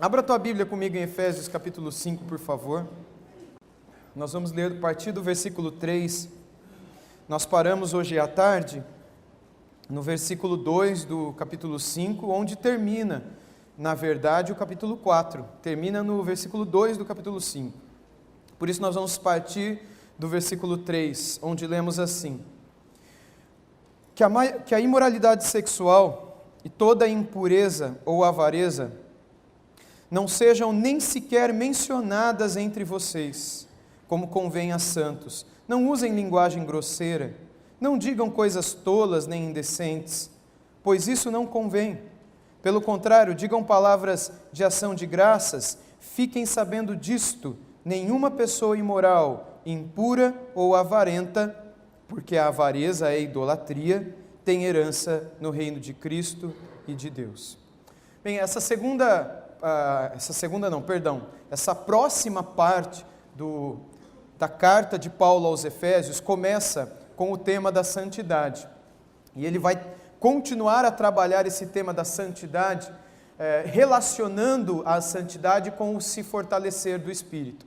Abra a tua Bíblia comigo em Efésios capítulo 5, por favor. Nós vamos ler a partir do versículo 3. Nós paramos hoje à tarde no versículo 2 do capítulo 5, onde termina, na verdade, o capítulo 4. Termina no versículo 2 do capítulo 5. Por isso nós vamos partir do versículo 3, onde lemos assim: que a imoralidade sexual e toda impureza ou avareza não sejam nem sequer mencionadas entre vocês, como convém a santos. Não usem linguagem grosseira, não digam coisas tolas nem indecentes, pois isso não convém. Pelo contrário, digam palavras de ação de graças. Fiquem sabendo disto: nenhuma pessoa imoral, impura ou avarenta, porque a avareza é idolatria, tem herança no reino de Cristo e de Deus. Bem, essa próxima parte da carta de Paulo aos Efésios começa com o tema da santidade. E ele vai continuar a trabalhar esse tema da santidade, relacionando a santidade com o se fortalecer do Espírito.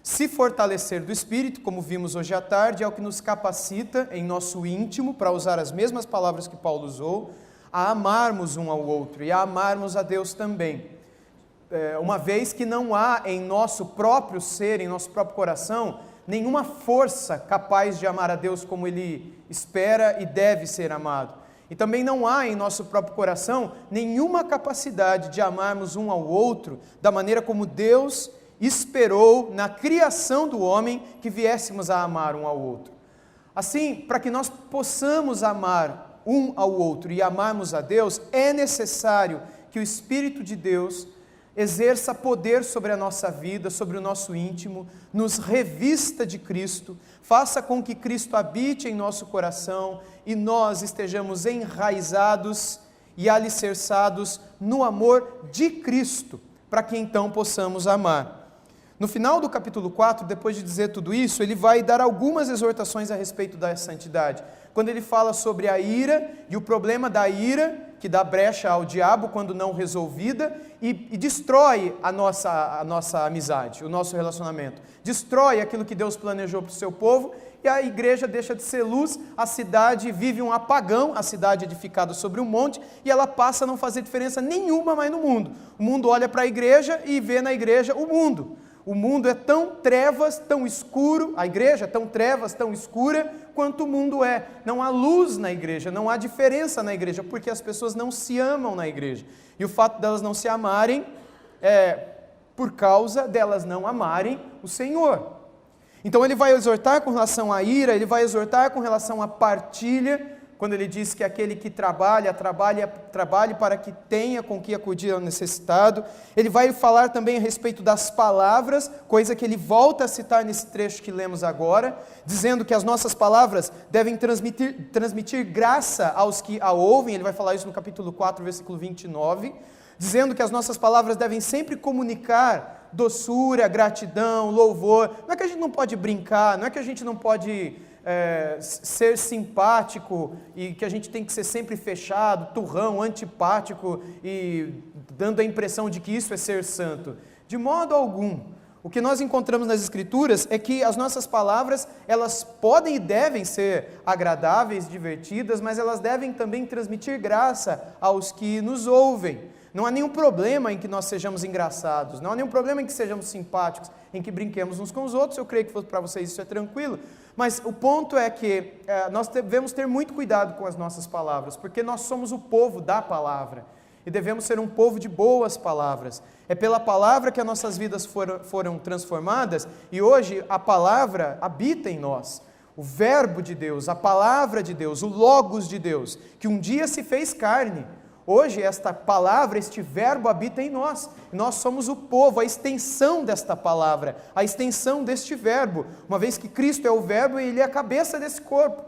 Se fortalecer do Espírito, como vimos hoje à tarde, é o que nos capacita em nosso íntimo, para usar as mesmas palavras que Paulo usou, a amarmos um ao outro e a amarmos a Deus também. Uma vez que não há em nosso próprio ser, em nosso próprio coração, nenhuma força capaz de amar a Deus como Ele espera e deve ser amado. E também não há em nosso próprio coração nenhuma capacidade de amarmos um ao outro da maneira como Deus esperou na criação do homem que viéssemos a amar um ao outro. Assim, para que nós possamos amar um ao outro e amarmos a Deus, é necessário que o Espírito de Deus exerça poder sobre a nossa vida, sobre o nosso íntimo, nos revista de Cristo, faça com que Cristo habite em nosso coração e nós estejamos enraizados e alicerçados no amor de Cristo, para que então possamos amar. No final do capítulo 4, depois de dizer tudo isso, ele vai dar algumas exortações a respeito da santidade. Quando ele fala sobre a ira e o problema da ira, que dá brecha ao diabo quando não resolvida, e destrói a nossa amizade, o nosso relacionamento. Destrói aquilo que Deus planejou para o seu povo, e a igreja deixa de ser luz, a cidade vive um apagão, a cidade edificada sobre um monte, e ela passa a não fazer diferença nenhuma mais no mundo. O mundo olha para a igreja e vê na igreja o mundo. O mundo é tão trevas, tão escuro, a igreja é tão trevas, tão escura, quanto o mundo é. Não há luz na igreja, não há diferença na igreja, porque as pessoas não se amam na igreja. E o fato delas não se amarem é por causa delas não amarem o Senhor. Então ele vai exortar com relação à ira, ele vai exortar com relação à partilha, quando ele diz que aquele que trabalhe para que tenha com que acudir ao necessitado. Ele vai falar também a respeito das palavras, coisa que ele volta a citar nesse trecho que lemos agora, dizendo que as nossas palavras devem transmitir graça aos que a ouvem. Ele vai falar isso no capítulo 4, versículo 29, dizendo que as nossas palavras devem sempre comunicar doçura, gratidão, louvor. Não é que a gente não pode brincar, não é que a gente não pode ser simpático e que a gente tem que ser sempre fechado, turrão, antipático e dando a impressão de que isso é ser santo. De modo algum. O que nós encontramos nas Escrituras é que as nossas palavras, elas podem e devem ser agradáveis, divertidas, mas elas devem também transmitir graça aos que nos ouvem. Não há nenhum problema em que nós sejamos engraçados, não há nenhum problema em que sejamos simpáticos, em que brinquemos uns com os outros. Eu creio que para vocês isso é tranquilo, mas o ponto é que nós devemos ter muito cuidado com as nossas palavras, porque nós somos o povo da palavra, e devemos ser um povo de boas palavras. É pela palavra que as nossas vidas foram transformadas, e hoje a palavra habita em nós. O verbo de Deus, a palavra de Deus, o logos de Deus, que um dia se fez carne. Hoje esta palavra, este verbo habita em nós. Nós somos o povo, a extensão desta palavra, a extensão deste verbo. Uma vez que Cristo é o verbo e Ele é a cabeça desse corpo,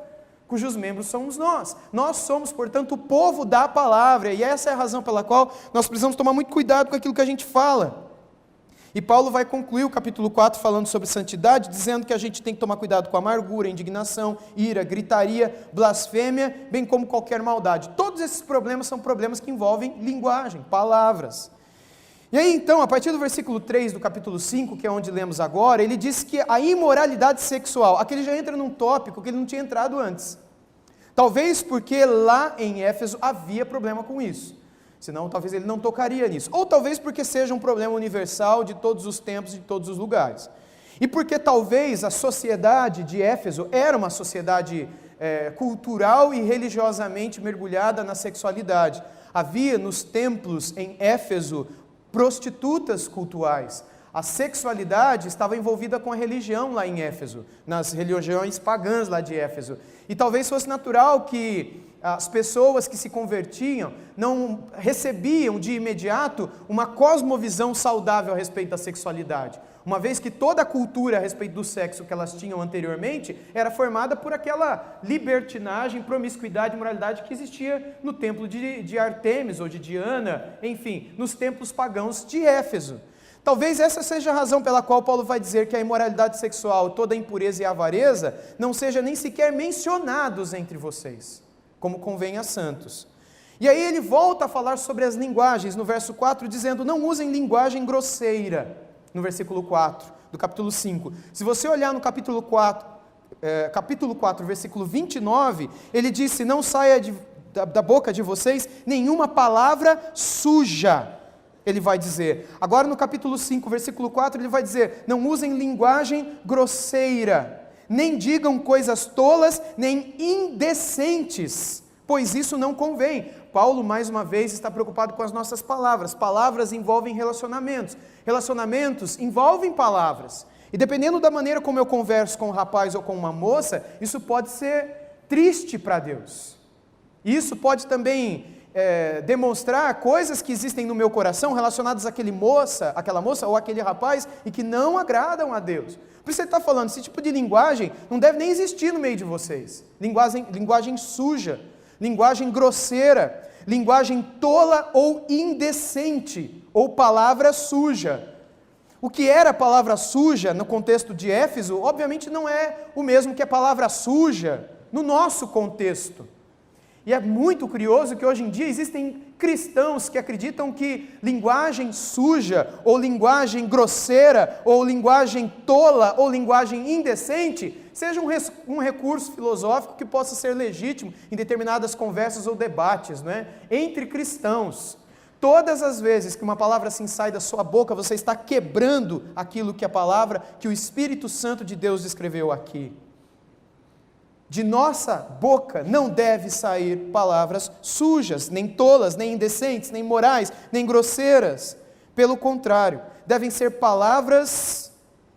cujos membros somos nós. Nós somos, portanto, o povo da palavra. E essa é a razão pela qual nós precisamos tomar muito cuidado com aquilo que a gente fala. E Paulo vai concluir o capítulo 4 falando sobre santidade, dizendo que a gente tem que tomar cuidado com a amargura, indignação, ira, gritaria, blasfêmia, bem como qualquer maldade. Todos esses problemas são problemas que envolvem linguagem, palavras. E aí então, a partir do versículo 3 do capítulo 5, que é onde lemos agora, ele diz que a imoralidade sexual, aqui ele já entra num tópico que ele não tinha entrado antes. Talvez porque lá em Éfeso havia problema com isso, senão talvez ele não tocaria nisso. Ou talvez porque seja um problema universal de todos os tempos e de todos os lugares. E porque talvez a sociedade de Éfeso era uma sociedade cultural e religiosamente mergulhada na sexualidade. Havia nos templos em Éfeso prostitutas cultuais. A sexualidade estava envolvida com a religião lá em Éfeso, nas religiões pagãs lá de Éfeso. E talvez fosse natural que as pessoas que se convertiam não recebiam de imediato uma cosmovisão saudável a respeito da sexualidade. Uma vez que toda a cultura a respeito do sexo que elas tinham anteriormente era formada por aquela libertinagem, promiscuidade e moralidade que existia no templo de Artemis ou de Diana, enfim, nos templos pagãos de Éfeso. Talvez essa seja a razão pela qual Paulo vai dizer que a imoralidade sexual, toda a impureza e a avareza, não seja nem sequer mencionados entre vocês, como convém a santos. E aí ele volta a falar sobre as linguagens, no verso 4, dizendo, não usem linguagem grosseira, no versículo 4, do capítulo 5. Se você olhar no capítulo 4, versículo 29, ele disse, não saia da boca de vocês nenhuma palavra suja, ele vai dizer. Agora no capítulo 5, versículo 4, ele vai dizer, não usem linguagem grosseira, nem digam coisas tolas, nem indecentes, pois isso não convém. Paulo, mais uma vez, está preocupado com as nossas palavras. Palavras envolvem relacionamentos. Relacionamentos envolvem palavras. E dependendo da maneira como eu converso com um rapaz ou com uma moça, isso pode ser triste para Deus. Isso pode também demonstrar coisas que existem no meu coração relacionadas àquela moça ou àquele rapaz e que não agradam a Deus. Por isso ele está falando, esse tipo de linguagem não deve nem existir no meio de vocês. Linguagem suja, linguagem grosseira, linguagem tola ou indecente, ou palavra suja. O que era palavra suja no contexto de Éfeso, obviamente não é o mesmo que a palavra suja no nosso contexto. E é muito curioso que hoje em dia existem cristãos que acreditam que linguagem suja, ou linguagem grosseira, ou linguagem tola, ou linguagem indecente, seja um recurso filosófico que possa ser legítimo em determinadas conversas ou debates, não é? Entre cristãos. Todas as vezes que uma palavra assim sai da sua boca, você está quebrando aquilo que a palavra, que o Espírito Santo de Deus descreveu aqui. De nossa boca não deve sair palavras sujas, nem tolas, nem indecentes, nem morais, nem grosseiras. Pelo contrário, devem ser palavras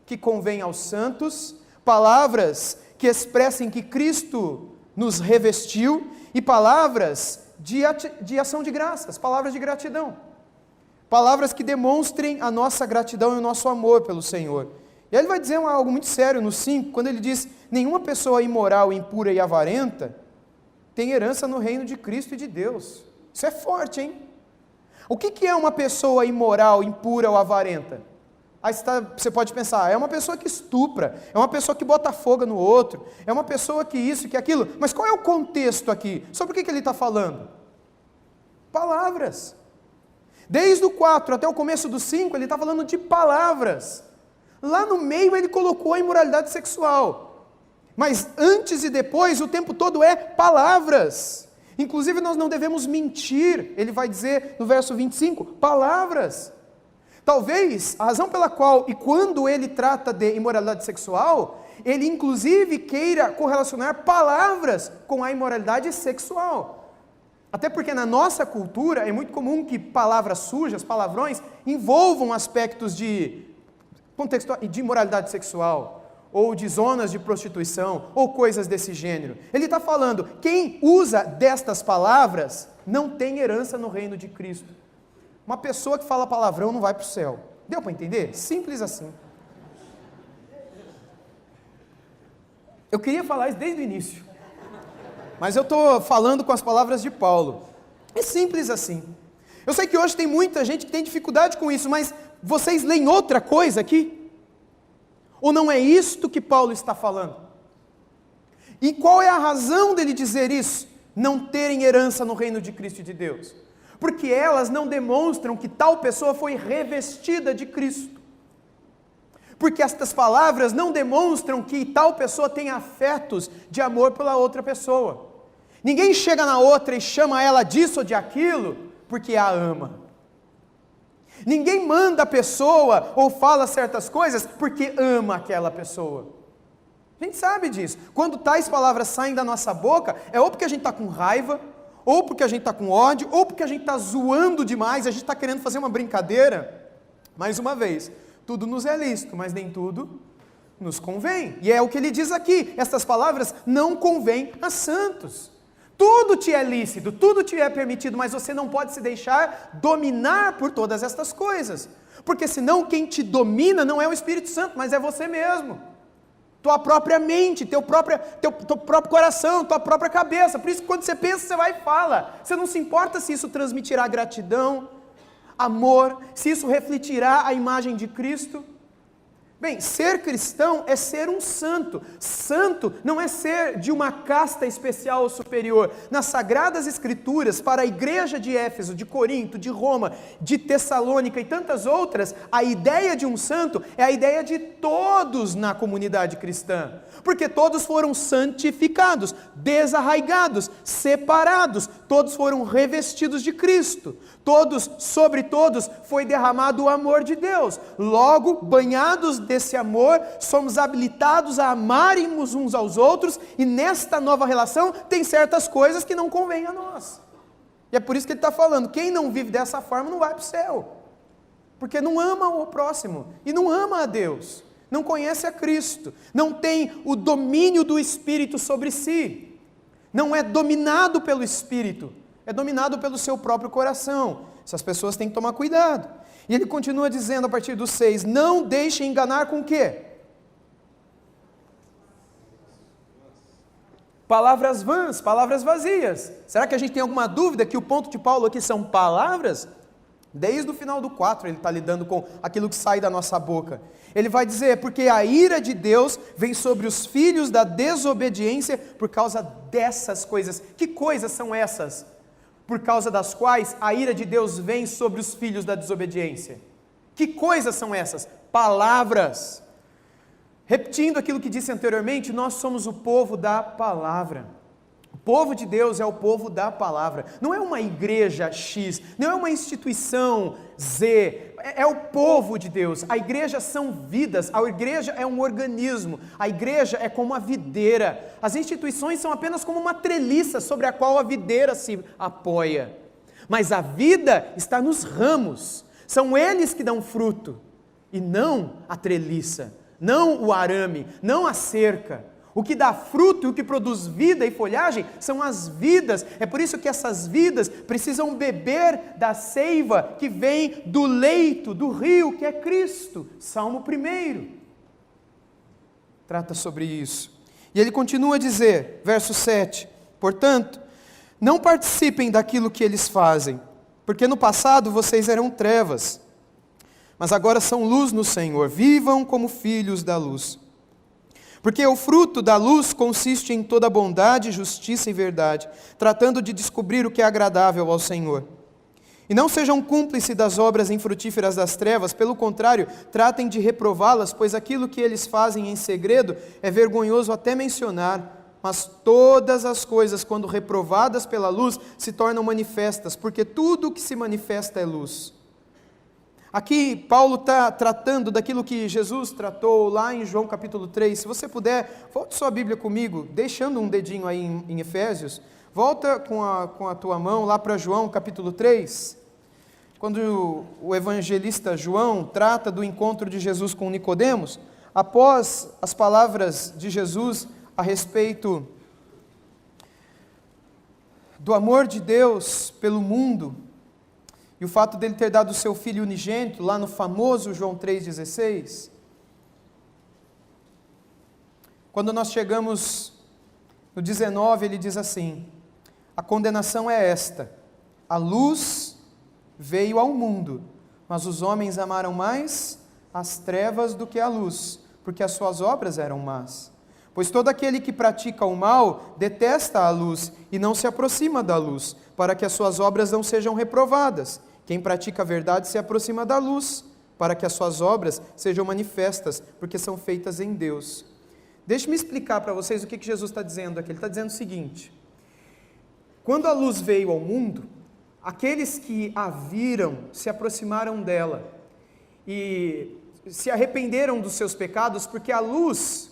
que convêm aos santos, palavras que expressem que Cristo nos revestiu e palavras de ação de graças, palavras de gratidão. Palavras que demonstrem a nossa gratidão e o nosso amor pelo Senhor. E aí ele vai dizer algo muito sério no 5, quando ele diz, nenhuma pessoa imoral, impura e avarenta tem herança no reino de Cristo e de Deus. Isso é forte, hein? O que é uma pessoa imoral, impura ou avarenta? Aí você pode pensar, é uma pessoa que estupra, é uma pessoa que bota fogo no outro, é uma pessoa que isso, que aquilo. Mas qual é o contexto aqui? Sobre o que ele está falando? Palavras. Desde o 4 até o começo do 5, ele está falando de palavras. Lá no meio ele colocou a imoralidade sexual. Mas antes e depois, o tempo todo é palavras. Inclusive nós não devemos mentir, ele vai dizer no verso 25, palavras. Talvez a razão pela qual, e quando ele trata de imoralidade sexual, ele inclusive queira correlacionar palavras com a imoralidade sexual. Até porque na nossa cultura é muito comum que palavras sujas, palavrões, envolvam aspectos de imoralidade sexual, ou de zonas de prostituição, ou coisas desse gênero. Ele está falando, quem usa destas palavras não tem herança no reino de Cristo. Uma pessoa que fala palavrão não vai para o céu. Deu para entender? Simples assim. Eu queria falar isso desde o início, mas eu estou falando com as palavras de Paulo. É simples assim. Eu sei que hoje tem muita gente que tem dificuldade com isso, mas vocês leem outra coisa aqui? Ou não é isto que Paulo está falando? E qual é a razão dele dizer isso? Não terem herança no reino de Cristo e de Deus. porque elas não demonstram que tal pessoa foi revestida de Cristo. Porque estas palavras não demonstram que tal pessoa tem afetos de amor pela outra pessoa. Ninguém chega na outra e chama ela disso ou de aquilo porque a ama. Ninguém manda a pessoa ou fala certas coisas porque ama aquela pessoa. A gente sabe disso. Quando tais palavras saem da nossa boca, é ou porque a gente está com raiva, ou porque a gente está com ódio, ou porque a gente está zoando demais, a gente está querendo fazer uma brincadeira. Mais uma vez, tudo nos é lícito, mas nem tudo nos convém. E é o que ele diz aqui, estas palavras não convêm a santos. Tudo te é lícito, tudo te é permitido, mas você não pode se deixar dominar por todas estas coisas. Porque senão quem te domina não é o Espírito Santo, mas é você mesmo. Tua própria mente, teu próprio coração, tua própria cabeça. Por isso que quando você pensa, você vai e fala. Você não se importa se isso transmitirá gratidão, amor, se isso refletirá a imagem de Cristo. Bem, ser cristão é ser um santo. Santo não é ser de uma casta especial ou superior. Nas Sagradas Escrituras, para a igreja de Éfeso, de Corinto, de Roma, de Tessalônica e tantas outras, a ideia de um santo é a ideia de todos na comunidade cristã. Porque todos foram santificados, desarraigados, separados, todos foram revestidos de Cristo. Todos, sobre todos, foi derramado o amor de Deus. Logo, banhados desse amor, somos habilitados a amarmos uns aos outros, e nesta nova relação tem certas coisas que não convêm a nós. E é por isso que ele está falando, quem não vive dessa forma não vai para o céu. Porque não ama o próximo, e não ama a Deus, não conhece a Cristo, não tem o domínio do Espírito sobre si, não é dominado pelo Espírito, é dominado pelo seu próprio coração. Essas pessoas têm que tomar cuidado. E ele continua dizendo a partir do 6, não deixem enganar com o quê? Palavras vãs, palavras vazias. Será que a gente tem alguma dúvida que o ponto de Paulo aqui são palavras? Desde o final do 4 ele está lidando com aquilo que sai da nossa boca. Ele vai dizer, porque a ira de Deus vem sobre os filhos da desobediência por causa dessas coisas. Que coisas são essas? Por causa das quais a ira de Deus vem sobre os filhos da desobediência. Que coisas são essas? Palavras. Repetindo aquilo que disse anteriormente, nós somos o povo da palavra. O povo de Deus é o povo da palavra. Não é uma igreja X, não é uma instituição Z, é o povo de Deus. A igreja são vidas, a igreja é um organismo, a igreja é como a videira. As instituições são apenas como uma treliça sobre a qual a videira se apoia. Mas a vida está nos ramos, são eles que dão fruto, e não a treliça, não o arame, não a cerca. O que dá fruto e o que produz vida e folhagem são as vidas. É por isso que essas vidas precisam beber da seiva que vem do leito, do rio, que é Cristo. Salmo 1 trata sobre isso. E ele continua a dizer, verso 7, portanto, não participem daquilo que eles fazem, porque no passado vocês eram trevas, mas agora são luz no Senhor. Vivam como filhos da luz. Porque o fruto da luz consiste em toda bondade, justiça e verdade, tratando de descobrir o que é agradável ao Senhor. E não sejam cúmplices das obras infrutíferas das trevas, pelo contrário, tratem de reprová-las, pois aquilo que eles fazem em segredo é vergonhoso até mencionar, mas todas as coisas, quando reprovadas pela luz, se tornam manifestas, porque tudo o que se manifesta é luz. Aqui Paulo está tratando daquilo que Jesus tratou lá em João capítulo 3. Se você puder, volte sua Bíblia comigo, deixando um dedinho aí em Efésios. Volta com a tua mão lá para João capítulo 3. Quando o evangelista João trata do encontro de Jesus com Nicodemos, após as palavras de Jesus a respeito do amor de Deus pelo mundo, e o fato dele ter dado o seu filho unigênito, lá no famoso João 3,16, quando nós chegamos no 19, ele diz assim, a condenação é esta, a luz veio ao mundo, mas os homens amaram mais as trevas do que a luz, porque as suas obras eram más. Pois todo aquele que pratica o mal detesta a luz e não se aproxima da luz, para que as suas obras não sejam reprovadas. Quem pratica a verdade se aproxima da luz, para que as suas obras sejam manifestas, porque são feitas em Deus. Deixe-me explicar para vocês o que Jesus está dizendo aqui. Ele está dizendo o seguinte: quando a luz veio ao mundo, aqueles que a viram se aproximaram dela e se arrependeram dos seus pecados, porque a luz,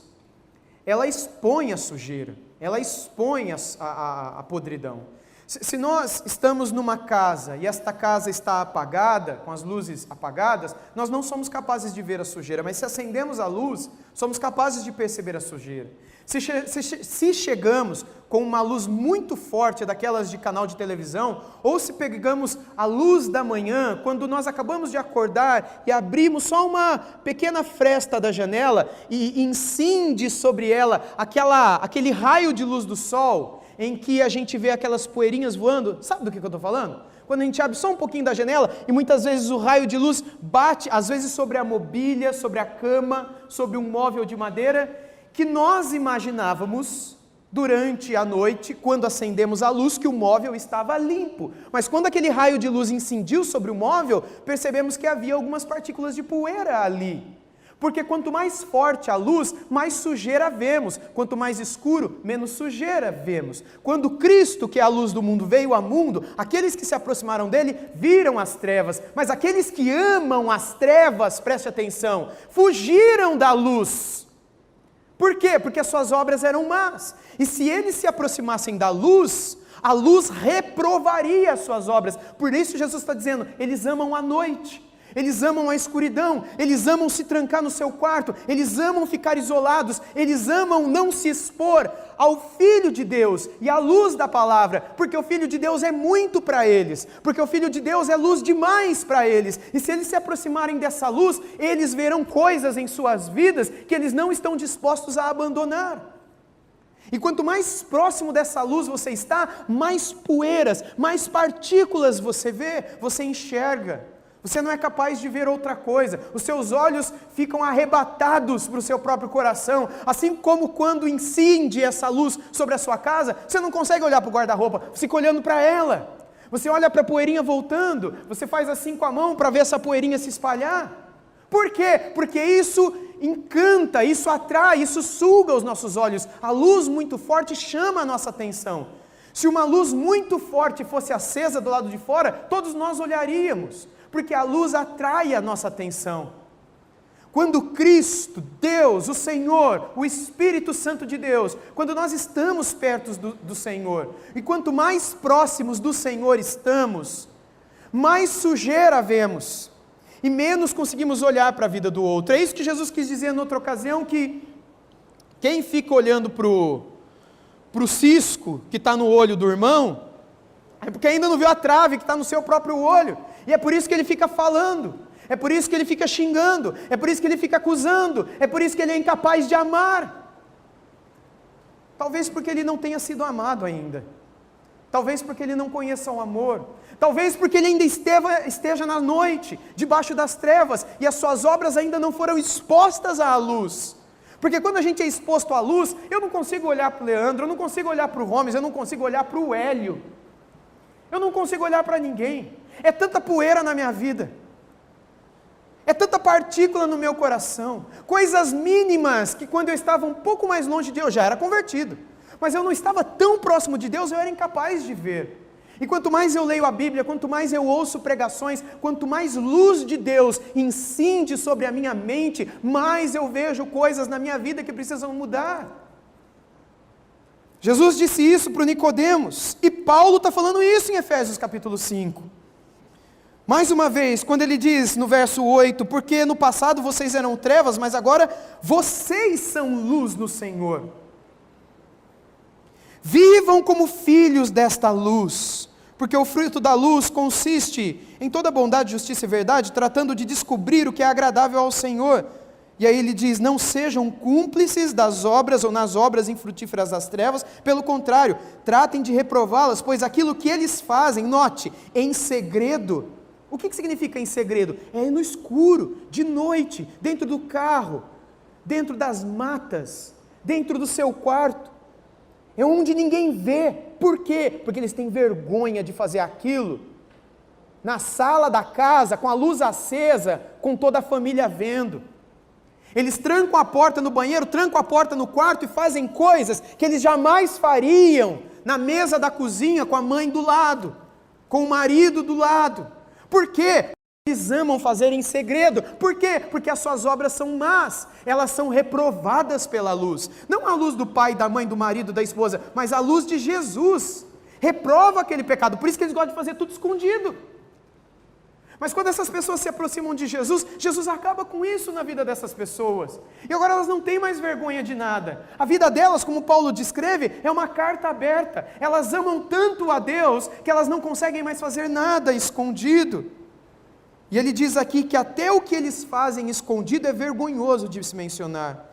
ela expõe a sujeira, ela expõe a podridão. Se nós estamos numa casa e esta casa está apagada, com as luzes apagadas, nós não somos capazes de ver a sujeira, mas se acendemos a luz, somos capazes de perceber a sujeira. Se chegamos com uma luz muito forte, daquelas de canal de televisão, ou se pegamos a luz da manhã, quando nós acabamos de acordar e abrimos só uma pequena fresta da janela e incide sobre ela aquele raio de luz do sol, em que a gente vê aquelas poeirinhas voando, sabe do que eu estou falando? Quando a gente abre só um pouquinho da janela e muitas vezes o raio de luz bate, às vezes sobre a mobília, sobre a cama, sobre um móvel de madeira, que nós imaginávamos durante a noite, quando acendemos a luz, que o móvel estava limpo. Mas quando aquele raio de luz incidiu sobre o móvel, percebemos que havia algumas partículas de poeira ali. Porque quanto mais forte a luz, mais sujeira vemos. Quanto mais escuro, menos sujeira vemos. Quando Cristo, que é a luz do mundo, veio ao mundo, aqueles que se aproximaram dele viram as trevas. Mas aqueles que amam as trevas, preste atenção, fugiram da luz. Por quê? Porque as suas obras eram más. E se eles se aproximassem da luz, a luz reprovaria as suas obras. Por isso Jesus está dizendo, eles amam a noite. Eles amam a escuridão, eles amam se trancar no seu quarto, eles amam ficar isolados, eles amam não se expor ao Filho de Deus e à luz da palavra, porque o Filho de Deus é muito para eles, porque o Filho de Deus é luz demais para eles, e se eles se aproximarem dessa luz, eles verão coisas em suas vidas que eles não estão dispostos a abandonar. E quanto mais próximo dessa luz você está, mais poeiras, mais partículas você vê, você enxerga. Você não é capaz de ver outra coisa, os seus olhos ficam arrebatados para o seu próprio coração, assim como quando incide essa luz sobre a sua casa, você não consegue olhar para o guarda-roupa, você fica olhando para ela, você olha para a poeirinha voltando, você faz assim com a mão para ver essa poeirinha se espalhar. Por quê? Porque isso encanta, isso atrai, isso suga os nossos olhos, a luz muito forte chama a nossa atenção. Se uma luz muito forte fosse acesa do lado de fora, todos nós olharíamos, porque a luz atrai a nossa atenção. Quando Cristo, Deus, o Senhor, o Espírito Santo de Deus, quando nós estamos perto do Senhor, e quanto mais próximos do Senhor estamos, mais sujeira vemos, e menos conseguimos olhar para a vida do outro. É isso que Jesus quis dizer em outra ocasião, que quem fica olhando para o cisco que está no olho do irmão, é porque ainda não viu a trave que está no seu próprio olho, e é por isso que ele fica falando, é por isso que ele fica xingando, é por isso que ele fica acusando, é por isso que ele é incapaz de amar. Talvez porque ele não tenha sido amado ainda, talvez porque ele não conheça o amor, talvez porque ele ainda esteja na noite, debaixo das trevas, e as suas obras ainda não foram expostas à luz. Porque quando a gente é exposto à luz, eu não consigo olhar para o Leandro, eu não consigo olhar para o Gomes, eu não consigo olhar para o Hélio, eu não consigo olhar para ninguém. É tanta poeira na minha vida, é tanta partícula no meu coração, coisas mínimas que quando eu estava um pouco mais longe de Deus, eu já era convertido, mas eu não estava tão próximo de Deus, eu era incapaz de ver. E quanto mais eu leio a Bíblia, quanto mais eu ouço pregações, quanto mais luz de Deus incide sobre a minha mente, mais eu vejo coisas na minha vida que precisam mudar. Jesus disse isso para o Nicodemos, e Paulo está falando isso em Efésios capítulo 5. Mais uma vez, quando ele diz no verso 8, porque no passado vocês eram trevas, mas agora vocês são luz no Senhor. Vivam como filhos desta luz, porque o fruto da luz consiste em toda bondade, justiça e verdade, tratando de descobrir o que é agradável ao Senhor. E aí ele diz, não sejam cúmplices das obras ou nas obras infrutíferas das trevas, pelo contrário, tratem de reprová-las, pois aquilo que eles fazem, note, em segredo. O que significa em segredo? É no escuro, de noite, dentro do carro, dentro das matas, dentro do seu quarto, é onde ninguém vê. Por quê? Porque eles têm vergonha de fazer aquilo na sala da casa, com a luz acesa, com toda a família vendo. Eles trancam a porta no banheiro, trancam a porta no quarto e fazem coisas que eles jamais fariam na mesa da cozinha com a mãe do lado, com o marido do lado. Por quê? Eles amam fazer em segredo. Por quê? Porque as suas obras são más, elas são reprovadas pela luz. Não a luz do pai, da mãe, do marido, da esposa, mas a luz de Jesus. Reprova aquele pecado, por isso que eles gostam de fazer tudo escondido. Mas quando essas pessoas se aproximam de Jesus, Jesus acaba com isso na vida dessas pessoas. E agora elas não têm mais vergonha de nada. A vida delas, como Paulo descreve, é uma carta aberta. Elas amam tanto a Deus que elas não conseguem mais fazer nada escondido. E ele diz aqui que até o que eles fazem escondido é vergonhoso de se mencionar.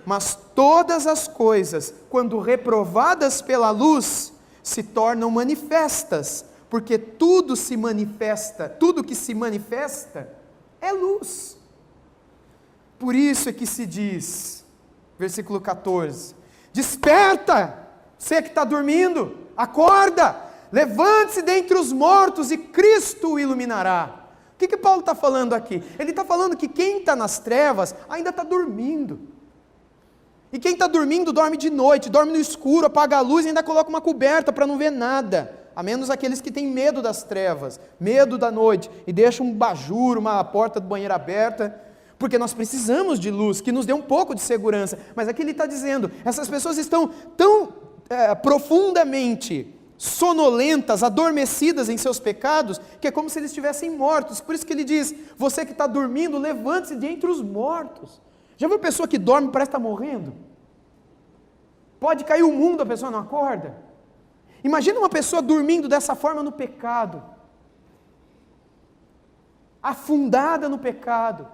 Mas todas as coisas, quando reprovadas pela luz, se tornam manifestas. Porque tudo se manifesta, tudo que se manifesta é luz. Por isso é que se diz, versículo 14, desperta, você que está dormindo, acorda, levante-se dentre os mortos e Cristo o iluminará. O que Paulo está falando aqui? Ele está falando que quem está nas trevas ainda está dormindo. E quem está dormindo dorme de noite, dorme no escuro, apaga a luz e ainda coloca uma coberta para não ver nada. A menos aqueles que têm medo das trevas, medo da noite, e deixam um bajur, uma porta do banheiro aberta, porque nós precisamos de luz, que nos dê um pouco de segurança. Mas aqui ele está dizendo, essas pessoas estão tão profundamente sonolentas, adormecidas em seus pecados, que é como se eles estivessem mortos. Por isso que ele diz, você que está dormindo, levante-se de entre os mortos. Já viu pessoa que dorme e parece estar morrendo? Pode cair o mundo, a pessoa não acorda. Imagina uma pessoa dormindo dessa forma no pecado, afundada no pecado,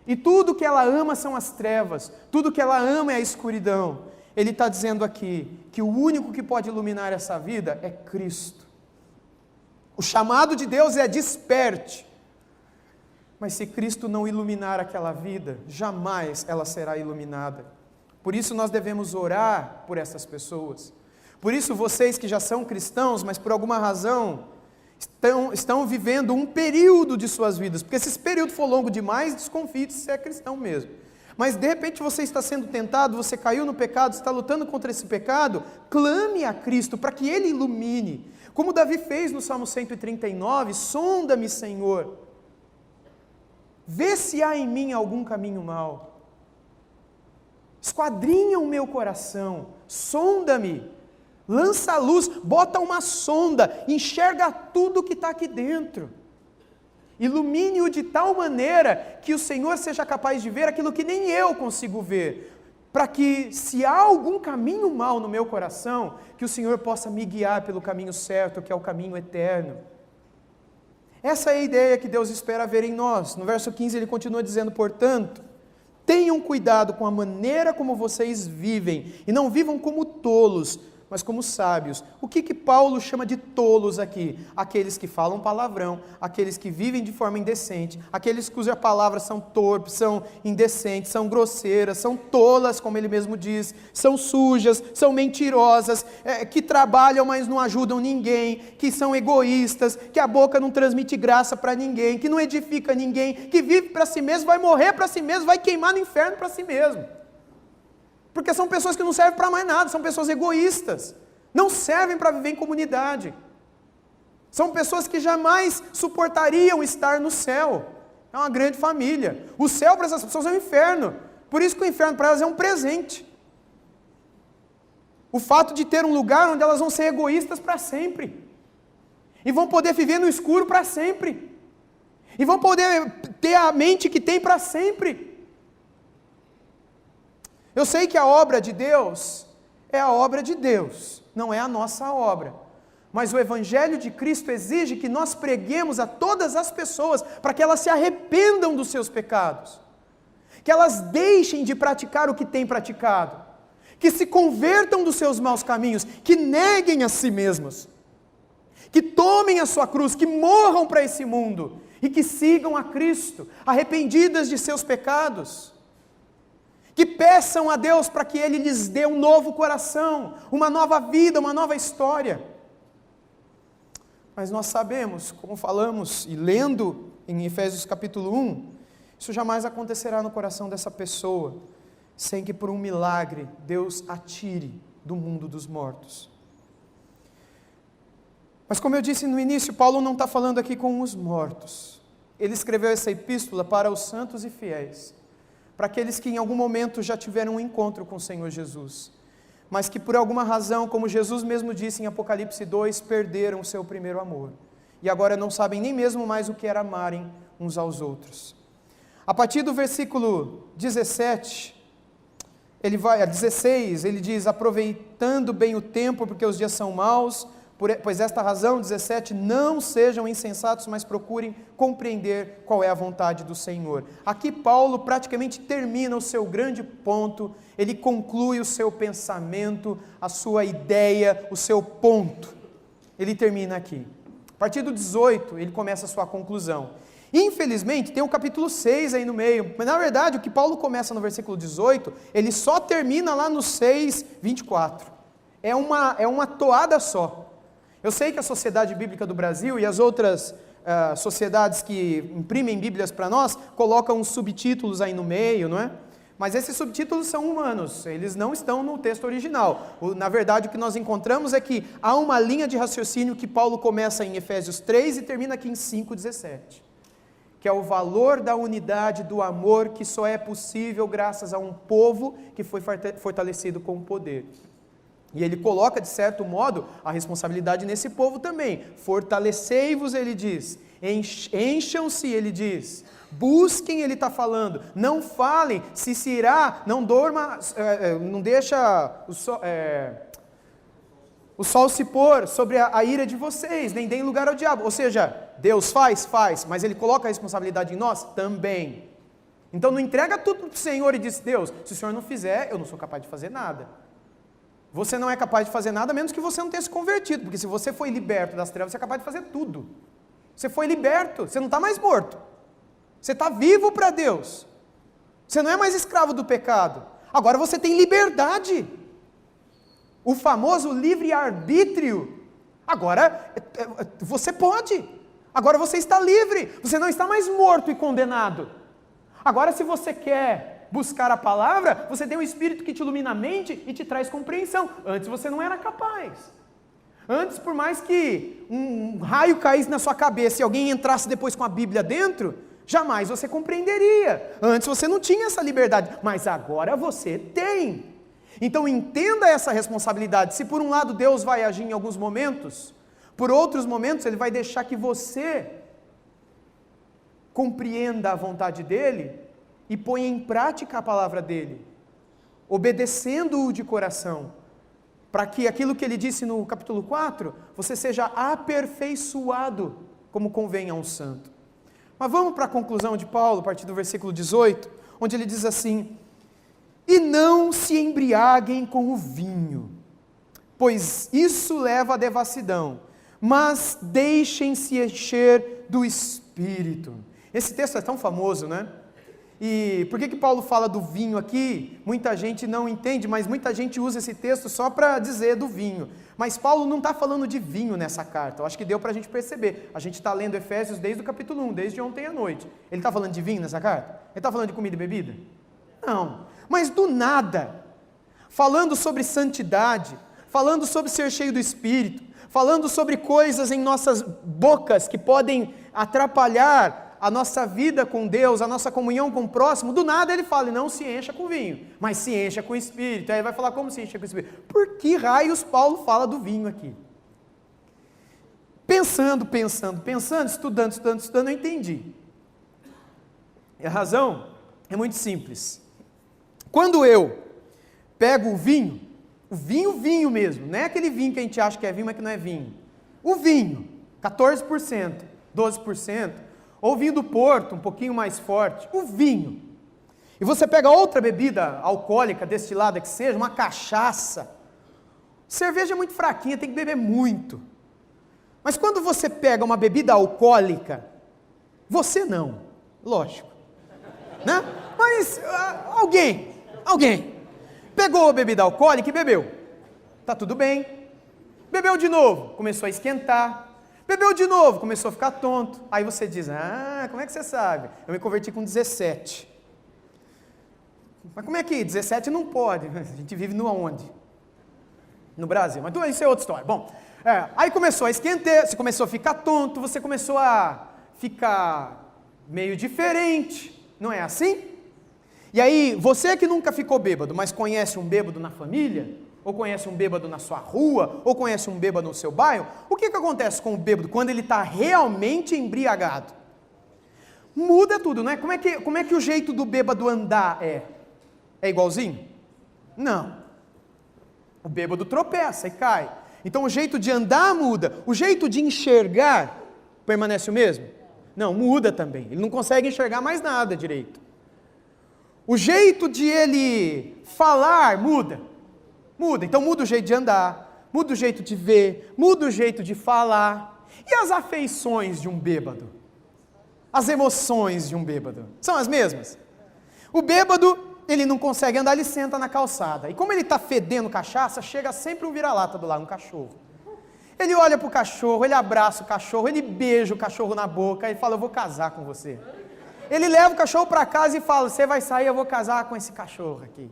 e tudo que ela ama são as trevas, tudo que ela ama é a escuridão. Ele está dizendo aqui, que o único que pode iluminar essa vida é Cristo. O chamado de Deus é desperte, mas se Cristo não iluminar aquela vida, jamais ela será iluminada. Por isso nós devemos orar por essas pessoas. Por isso vocês que já são cristãos, mas por alguma razão estão vivendo um período de suas vidas, porque se esse período for longo demais, desconfie se é cristão mesmo. Mas de repente você está sendo tentado, você caiu no pecado, está lutando contra esse pecado, clame a Cristo para que Ele ilumine. Como Davi fez no Salmo 139, sonda-me, Senhor, vê se há em mim algum caminho mau, esquadrinha o meu coração, sonda-me, lança a luz, bota uma sonda, enxerga tudo que está aqui dentro. Ilumine-o de tal maneira que o Senhor seja capaz de ver aquilo que nem eu consigo ver. Para que, se há algum caminho mau no meu coração, que o Senhor possa me guiar pelo caminho certo, que é o caminho eterno. Essa é a ideia que Deus espera ver em nós. No verso 15 ele continua dizendo, portanto, tenham cuidado com a maneira como vocês vivem, e não vivam como tolos, mas como sábios. O que Paulo chama de tolos aqui? Aqueles que falam palavrão, aqueles que vivem de forma indecente, aqueles cujas palavras são torpes, são indecentes, são grosseiras, são tolas, como ele mesmo diz, são sujas, são mentirosas, que trabalham, mas não ajudam ninguém, que são egoístas, que a boca não transmite graça para ninguém, que não edifica ninguém, que vive para si mesmo, vai morrer para si mesmo, vai queimar no inferno para si mesmo. Porque são pessoas que não servem para mais nada, são pessoas egoístas, não servem para viver em comunidade. São pessoas que jamais suportariam estar no céu. É uma grande família. O céu para essas pessoas é um inferno. Por isso que o inferno para elas é um presente. O fato de ter um lugar onde elas vão ser egoístas para sempre. E vão poder viver no escuro para sempre. E vão poder ter a mente que tem para sempre. Eu sei que a obra de Deus é a obra de Deus, não é a nossa obra. Mas o Evangelho de Cristo exige que nós preguemos a todas as pessoas para que elas se arrependam dos seus pecados, que elas deixem de praticar o que têm praticado, que se convertam dos seus maus caminhos, que neguem a si mesmos, que tomem a sua cruz, que morram para esse mundo e que sigam a Cristo, arrependidas de seus pecados. que peçam a Deus para que Ele lhes dê um novo coração, uma nova vida, uma nova história. Mas nós sabemos, como falamos e lendo em Efésios capítulo 1, isso jamais acontecerá no coração dessa pessoa, sem que por um milagre Deus a tire do mundo dos mortos. Mas como eu disse no início, Paulo não está falando aqui com os mortos. Ele escreveu essa epístola para os santos e fiéis, para aqueles que em algum momento já tiveram um encontro com o Senhor Jesus, mas que por alguma razão, como Jesus mesmo disse em Apocalipse 2, perderam o seu primeiro amor, e agora não sabem nem mesmo mais o que era amarem uns aos outros. A partir do versículo 16, ele diz, aproveitando bem o tempo, porque os dias são maus, pois esta razão, 17, não sejam insensatos, mas procurem compreender qual é a vontade do Senhor. Aqui Paulo praticamente termina o seu grande ponto, ele conclui o seu pensamento, a sua ideia, o seu ponto. Ele termina aqui. A partir do 18, ele começa a sua conclusão. Infelizmente, tem o capítulo 6 aí no meio, mas na verdade o que Paulo começa no versículo 18, ele só termina lá no 6, 24. É uma toada só. Eu sei que a Sociedade Bíblica do Brasil e as outras sociedades que imprimem Bíblias para nós, colocam uns subtítulos aí no meio, não é? Mas esses subtítulos são humanos, eles não estão no texto original. Na verdade, o que nós encontramos é que há uma linha de raciocínio que Paulo começa em Efésios 3 e termina aqui em 5,17. Que é o valor da unidade, do amor, que só é possível graças a um povo que foi fortalecido com o poder. E ele coloca, de certo modo, a responsabilidade nesse povo também. Fortalecei-vos, ele diz. Encham-se, ele diz. Busquem, ele está falando. Não falem, se irá, não dorma, não deixa o sol se pôr sobre a ira de vocês, nem deem lugar ao diabo. Ou seja, Deus faz, mas Ele coloca a responsabilidade em nós também. Então não entrega tudo para o Senhor e diz, Deus, se o Senhor não fizer, eu não sou capaz de fazer nada. Você não é capaz de fazer nada, a menos que você não tenha se convertido, porque se você foi liberto das trevas, você é capaz de fazer tudo. Você foi liberto, você não está mais morto. Você está vivo para Deus. Você não é mais escravo do pecado. Agora você tem liberdade. O famoso livre-arbítrio. Agora, você pode. Agora você está livre. Você não está mais morto e condenado. Agora, se você quer buscar a palavra, você tem um Espírito que te ilumina a mente e te traz compreensão. Antes você não era capaz. Antes, por mais que um raio caísse na sua cabeça e alguém entrasse depois com a Bíblia dentro, jamais você compreenderia. Antes você não tinha essa liberdade, mas agora você tem. Então entenda essa responsabilidade. Se por um lado Deus vai agir em alguns momentos, por outros momentos Ele vai deixar que você compreenda a vontade dEle e ponha em prática a palavra dEle, obedecendo-o de coração, para que aquilo que Ele disse no capítulo 4, você seja aperfeiçoado, como convém a um santo. Mas vamos para a conclusão de Paulo, a partir do versículo 18, onde ele diz assim, e não se embriaguem com o vinho, pois isso leva à devassidão, mas deixem-se encher do Espírito. Esse texto é tão famoso, né? E por que Paulo fala do vinho aqui? Muita gente não entende, mas muita gente usa esse texto só para dizer do vinho. Mas Paulo não está falando de vinho nessa carta, eu acho que deu para a gente perceber. A gente está lendo Efésios desde o capítulo 1, desde ontem à noite. Ele está falando de vinho nessa carta? Ele está falando de comida e bebida? Não, mas do nada, falando sobre santidade, falando sobre ser cheio do Espírito, falando sobre coisas em nossas bocas que podem atrapalhar a nossa vida com Deus, a nossa comunhão com o próximo, do nada ele fala, não se encha com vinho, mas se encha com o Espírito. Aí ele vai falar como se encha com o Espírito. Por que raios Paulo fala do vinho aqui? Pensando, estudando, eu entendi. E a razão é muito simples. Quando eu pego o vinho mesmo, não é aquele vinho que a gente acha que é vinho, mas que não é vinho. O vinho, 14%, 12%, ou vinho do Porto, um pouquinho mais forte, o vinho. E você pega outra bebida alcoólica, destilada que seja, uma cachaça. Cerveja é muito fraquinha, tem que beber muito. Mas quando você pega uma bebida alcoólica, você não, lógico, né? Mas alguém Alguém. Pegou a bebida alcoólica e bebeu. Tá tudo bem. Bebeu de novo, começou a esquentar. Bebeu de novo, começou a ficar tonto. Aí você diz, como é que você sabe? Eu me converti com 17. Mas como é que 17 não pode? A gente vive no aonde? No Brasil. Mas isso é outra história. Bom, aí começou a esquentar, você começou a ficar tonto, você começou a ficar meio diferente. Não é assim? E aí, você que nunca ficou bêbado, mas conhece um bêbado na família, ou conhece um bêbado na sua rua, ou conhece um bêbado no seu bairro, o que acontece com o bêbado quando ele está realmente embriagado? Muda tudo, não é? Como é que o jeito do bêbado andar é? É igualzinho? Não. O bêbado tropeça e cai. Então o jeito de andar muda. O jeito de enxergar permanece o mesmo? Não, muda também. Ele não consegue enxergar mais nada direito. O jeito de ele falar muda. Muda. Então muda o jeito de andar, muda o jeito de ver, muda o jeito de falar. E as afeições de um bêbado? As emoções de um bêbado? São as mesmas? O bêbado, ele não consegue andar, ele senta na calçada. E como ele está fedendo cachaça, chega sempre um vira-lata do lado, um cachorro. Ele olha para o cachorro, ele abraça o cachorro, ele beija o cachorro na boca e fala, eu vou casar com você. Ele leva o cachorro para casa e fala, você vai sair, eu vou casar com esse cachorro aqui.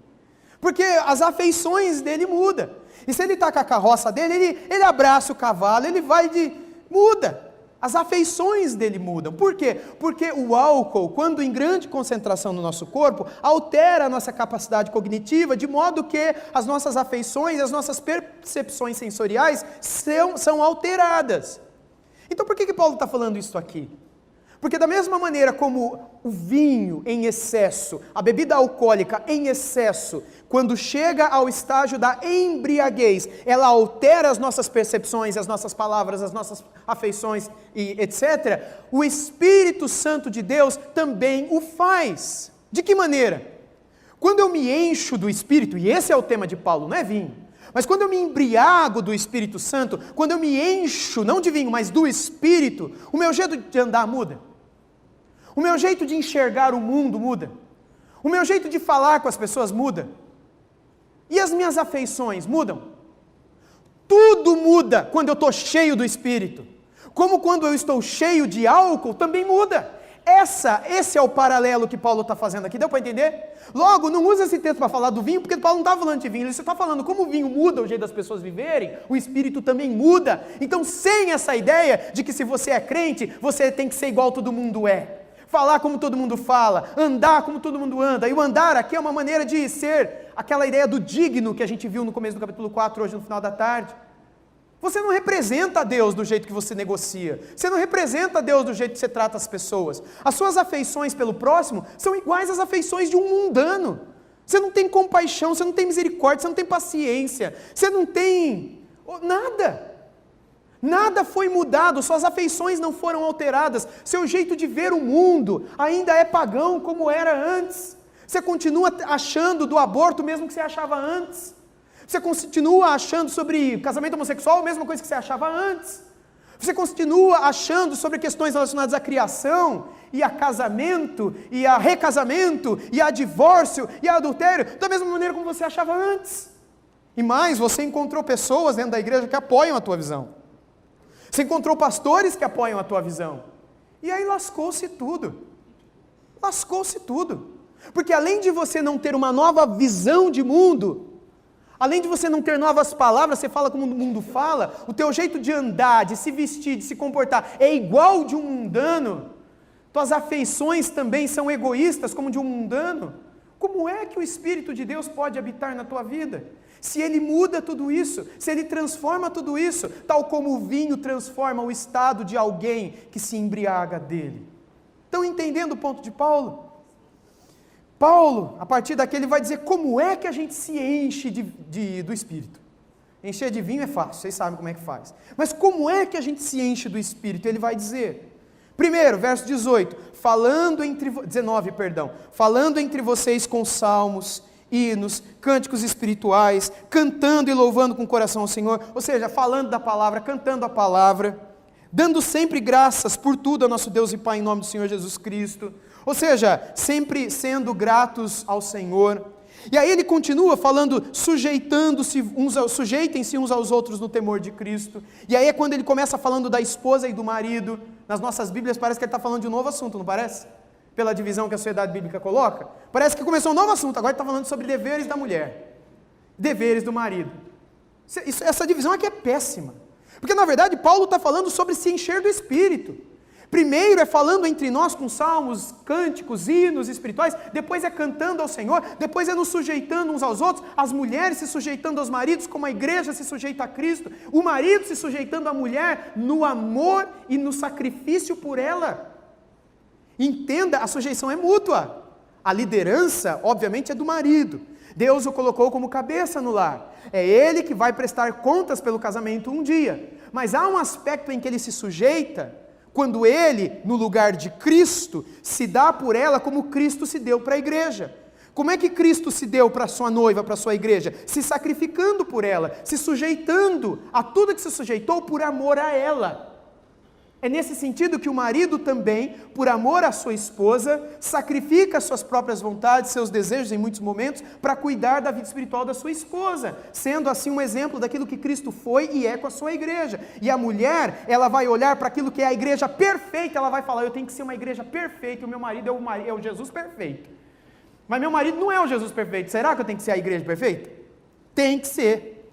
Porque as afeições dele mudam. E se ele está com a carroça dele, ele abraça o cavalo, ele vai de... Muda. As afeições dele mudam. Por quê? Porque o álcool, quando em grande concentração no nosso corpo, altera a nossa capacidade cognitiva, de modo que as nossas afeições, as nossas percepções sensoriais são alteradas. Então por que Paulo está falando isso aqui? Porque da mesma maneira como o vinho em excesso, a bebida alcoólica em excesso, quando chega ao estágio da embriaguez, ela altera as nossas percepções, as nossas palavras, as nossas afeições e etc., o Espírito Santo de Deus também o faz. De que maneira? Quando eu me encho do Espírito, e esse é o tema de Paulo, não é vinho, mas quando eu me embriago do Espírito Santo, quando eu me encho, não de vinho, mas do Espírito, o meu jeito de andar muda. O meu jeito de enxergar o mundo muda. O meu jeito de falar com as pessoas muda. E as minhas afeições mudam. Tudo muda quando eu estou cheio do Espírito. Como quando eu estou cheio de álcool, também muda. Esse é o paralelo que Paulo está fazendo aqui. Deu para entender? Logo, não usa esse texto para falar do vinho, porque Paulo não está falando de vinho. Ele está falando como o vinho muda o jeito das pessoas viverem, o Espírito também muda. Então, sem essa ideia de que se você é crente, você tem que ser igual todo mundo é. Falar como todo mundo fala, andar como todo mundo anda. E o andar aqui é uma maneira de ser aquela ideia do digno que a gente viu no começo do capítulo 4, hoje no final da tarde. Você não representa a Deus do jeito que você negocia. Você não representa a Deus do jeito que você trata as pessoas. As suas afeições pelo próximo são iguais às afeições de um mundano. Você não tem compaixão, você não tem misericórdia, você não tem paciência, você não tem nada. Nada foi mudado, suas afeições não foram alteradas, seu jeito de ver o mundo ainda é pagão como era antes. Você continua achando do aborto o mesmo que você achava antes. Você continua achando sobre casamento homossexual a mesma coisa que você achava antes. Você continua achando sobre questões relacionadas à criação, e a casamento, e a recasamento, e a divórcio, e a adultério, da mesma maneira como você achava antes. E mais, você encontrou pessoas dentro da igreja que apoiam a tua visão. Você encontrou pastores que apoiam a tua visão. E aí lascou-se tudo. Lascou-se tudo. Porque além de você não ter uma nova visão de mundo, além de você não ter novas palavras, você fala como o mundo fala, o teu jeito de andar, de se vestir, de se comportar é igual de um mundano, tuas afeições também são egoístas como de um mundano. Como é que o Espírito de Deus pode habitar na tua vida? Se ele muda tudo isso, se ele transforma tudo isso, tal como o vinho transforma o estado de alguém que se embriaga dele. Estão entendendo o ponto de Paulo? Paulo, a partir daqui, ele vai dizer como é que a gente se enche do Espírito. Encher de vinho é fácil, vocês sabem como é que faz. Mas como é que a gente se enche do Espírito? Ele vai dizer, primeiro, verso 19, falando entre vocês com salmos, hinos, cânticos espirituais, cantando e louvando com o coração ao Senhor, ou seja, falando da palavra, cantando a palavra, dando sempre graças por tudo ao nosso Deus e Pai em nome do Senhor Jesus Cristo, ou seja, sempre sendo gratos ao Senhor, E aí ele continua falando, sujeitem-se uns aos outros no temor de Cristo. E aí é quando ele começa falando da esposa e do marido. Nas nossas Bíblias parece que ele está falando de um novo assunto, não parece? Pela divisão que a sociedade bíblica coloca. Parece que começou um novo assunto, agora ele está falando sobre deveres da mulher, deveres do marido. Essa divisão aqui é péssima. Porque na verdade Paulo está falando sobre se encher do Espírito. Primeiro é falando entre nós com salmos, cânticos, hinos espirituais, depois é cantando ao Senhor, depois é nos sujeitando uns aos outros, as mulheres se sujeitando aos maridos, como a igreja se sujeita a Cristo, o marido se sujeitando à mulher no amor e no sacrifício por ela. Entenda, a sujeição é mútua. A liderança, obviamente, é do marido. Deus o colocou como cabeça no lar. É ele que vai prestar contas pelo casamento um dia. Mas há um aspecto em que ele se sujeita quando ele, no lugar de Cristo, se dá por ela como Cristo se deu para a igreja. Como é que Cristo se deu para a sua noiva, para a sua igreja? Se sacrificando por ela, se sujeitando a tudo que se sujeitou por amor a ela. É nesse sentido que o marido também, por amor à sua esposa, sacrifica suas próprias vontades, seus desejos em muitos momentos, para cuidar da vida espiritual da sua esposa, sendo assim um exemplo daquilo que Cristo foi e é com a sua igreja. E a mulher, ela vai olhar para aquilo que é a igreja perfeita, ela vai falar, eu tenho que ser uma igreja perfeita, e o meu marido é o Jesus perfeito. Mas meu marido não é o Jesus perfeito, será que eu tenho que ser a igreja perfeita? Tem que ser.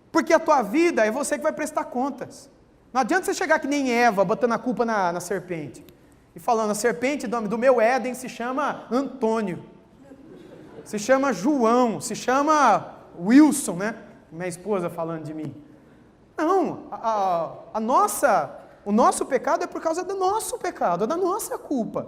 Porque a tua vida é você que vai prestar contas. Não adianta você chegar que nem Eva, botando a culpa na serpente. E falando, a serpente do meu Éden se chama Antônio. Se chama João, se chama Wilson, né? Minha esposa falando de mim. Não, o nosso pecado é por causa do nosso pecado, é da nossa culpa.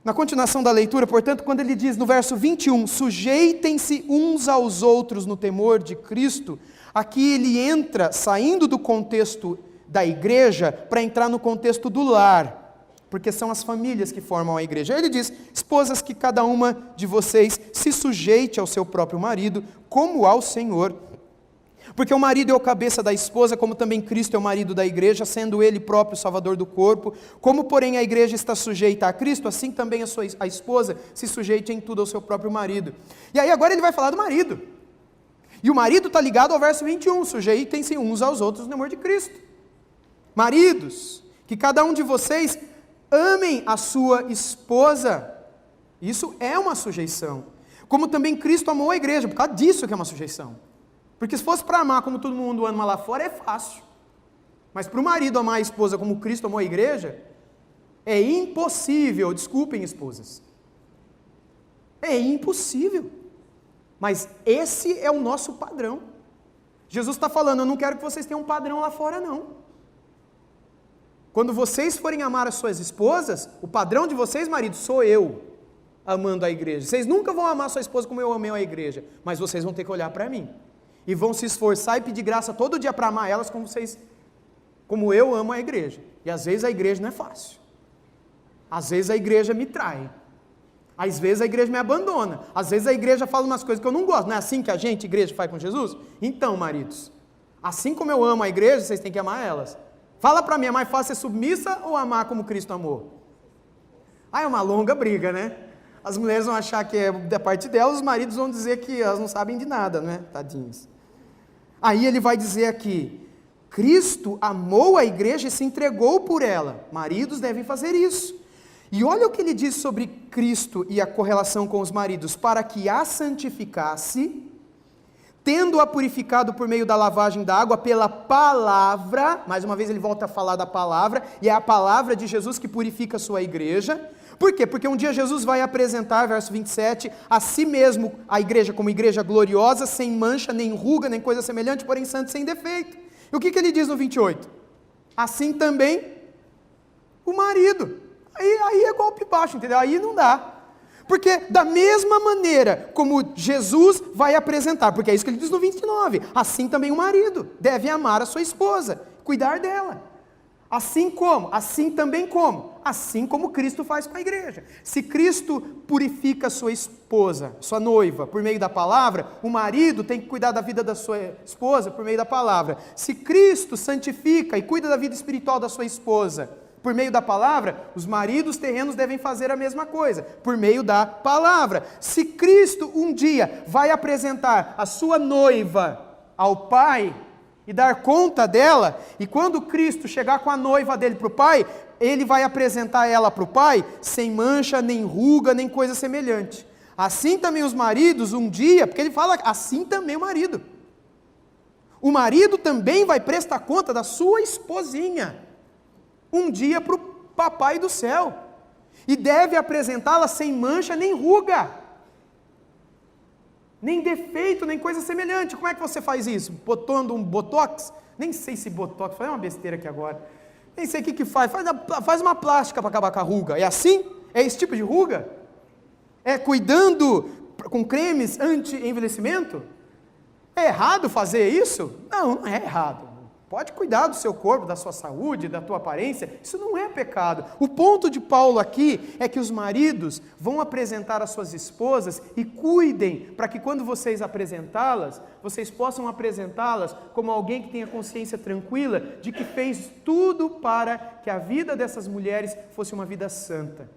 Na continuação da leitura, portanto, quando ele diz no verso 21, sujeitem-se uns aos outros no temor de Cristo, aqui ele entra, saindo do contexto da igreja, para entrar no contexto do lar, porque são as famílias que formam a igreja. Ele diz, esposas, que cada uma de vocês se sujeite ao seu próprio marido, como ao Senhor, porque o marido é o cabeça da esposa, como também Cristo é o marido da igreja, sendo ele próprio o salvador do corpo. Como, porém, a igreja está sujeita a Cristo, assim também a esposa se sujeite em tudo ao seu próprio marido. E aí agora ele vai falar do marido. E o marido está ligado ao verso 21, sujeitem-se uns aos outros no amor de Cristo. Maridos, que cada um de vocês amem a sua esposa. Isso é uma sujeição. Como também Cristo amou a igreja, por causa disso que é uma sujeição. Porque se fosse para amar como todo mundo ama lá fora, é fácil. Mas para o marido amar a esposa como Cristo amou a igreja, é impossível. Desculpem, esposas. É impossível. Mas esse é o nosso padrão. Jesus está falando, eu não quero que vocês tenham um padrão lá fora, não. Quando vocês forem amar as suas esposas, o padrão de vocês, maridos, sou eu amando a igreja. Vocês nunca vão amar a sua esposa como eu amei a igreja, mas vocês vão ter que olhar para mim. E vão se esforçar e pedir graça todo dia para amar elas como eu amo a igreja. E às vezes a igreja não é fácil. Às vezes a igreja me trai. Às vezes a igreja me abandona. Às vezes a igreja fala umas coisas que eu não gosto. Não é assim que a igreja, faz com Jesus? Então, maridos, assim como eu amo a igreja, vocês têm que amar elas. Fala para mim, é mais fácil ser submissa ou amar como Cristo amou? É uma longa briga, né? As mulheres vão achar que é da parte delas, os maridos vão dizer que elas não sabem de nada, né? Tadinhos. Aí ele vai dizer aqui, Cristo amou a igreja e se entregou por ela. Maridos devem fazer isso. E olha o que ele diz sobre Cristo e a correlação com os maridos. Para que a santificasse, tendo-a purificado por meio da lavagem da água pela palavra, mais uma vez ele volta a falar da palavra, e é a palavra de Jesus que purifica a sua igreja. Por quê? Porque um dia Jesus vai apresentar, verso 27, a si mesmo, a igreja como igreja gloriosa, sem mancha, nem ruga, nem coisa semelhante, porém santo e sem defeito. E o que ele diz no 28? Assim também o marido. Aí é golpe baixo, entendeu? Aí não dá. Porque da mesma maneira como Jesus vai apresentar, porque é isso que ele diz no 29, assim também o marido deve amar a sua esposa, cuidar dela. Assim como? Assim também como? Assim como Cristo faz com a igreja. Se Cristo purifica a sua esposa, sua noiva, por meio da palavra, o marido tem que cuidar da vida da sua esposa por meio da palavra. Se Cristo santifica e cuida da vida espiritual da sua esposa Por meio da palavra, os maridos terrenos devem fazer a mesma coisa, por meio da palavra. Se Cristo um dia vai apresentar a sua noiva ao Pai e dar conta dela, e quando Cristo chegar com a noiva dele para o Pai, ele vai apresentar ela para o Pai sem mancha, nem ruga, nem coisa semelhante. Assim também os maridos um dia, porque ele fala assim também o marido. O marido também vai prestar conta da sua esposinha um dia para o papai do céu, e deve apresentá-la sem mancha nem ruga, nem defeito, nem coisa semelhante. Como é que você faz isso? Botando um botox? Nem sei se botox, falei uma besteira aqui agora, nem sei o que faz, faz uma plástica para acabar com a ruga. É assim? É esse tipo de ruga? É cuidando com cremes anti-envelhecimento? É errado fazer isso? Não, não é errado. Pode cuidar do seu corpo, da sua saúde, da tua aparência, isso não é pecado. O ponto de Paulo aqui é que os maridos vão apresentar as suas esposas e cuidem para que quando vocês apresentá-las, vocês possam apresentá-las como alguém que tenha consciência tranquila de que fez tudo para que a vida dessas mulheres fosse uma vida santa.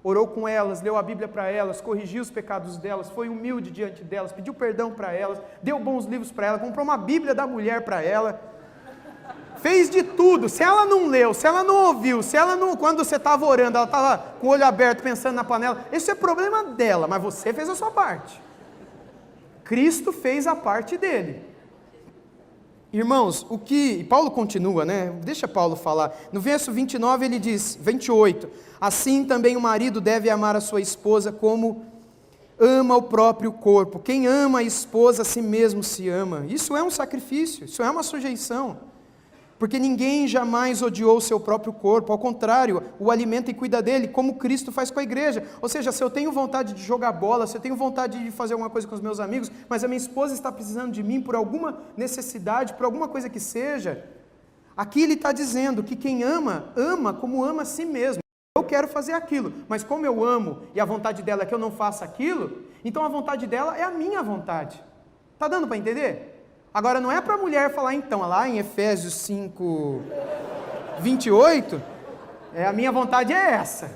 Orou com elas, leu a Bíblia para elas, corrigiu os pecados delas, foi humilde diante delas, pediu perdão para elas, deu bons livros para elas, comprou uma Bíblia da mulher para ela. Fez de tudo. Se ela não leu, se ela não ouviu, se ela não, quando você estava orando, ela estava com o olho aberto pensando na panela, esse é problema dela, mas você fez a sua parte. Cristo fez a parte dele. Irmãos, o que Paulo continua, né? Deixa Paulo falar. No verso 29 ele diz, 28, assim também o marido deve amar a sua esposa como ama o próprio corpo. Quem ama a esposa a si mesmo se ama. Isso é um sacrifício, isso é uma sujeição. Porque ninguém jamais odiou o seu próprio corpo, ao contrário, o alimenta e cuida dele, como Cristo faz com a igreja. Ou seja, se eu tenho vontade de jogar bola, se eu tenho vontade de fazer alguma coisa com os meus amigos, mas a minha esposa está precisando de mim por alguma necessidade, por alguma coisa que seja, aqui ele está dizendo que quem ama, ama como ama a si mesmo. Eu quero fazer aquilo, mas como eu amo e a vontade dela é que eu não faça aquilo, então a vontade dela é a minha vontade. Está dando para entender? Agora, não é para a mulher falar, então, lá em Efésios 5, 28, a minha vontade é essa.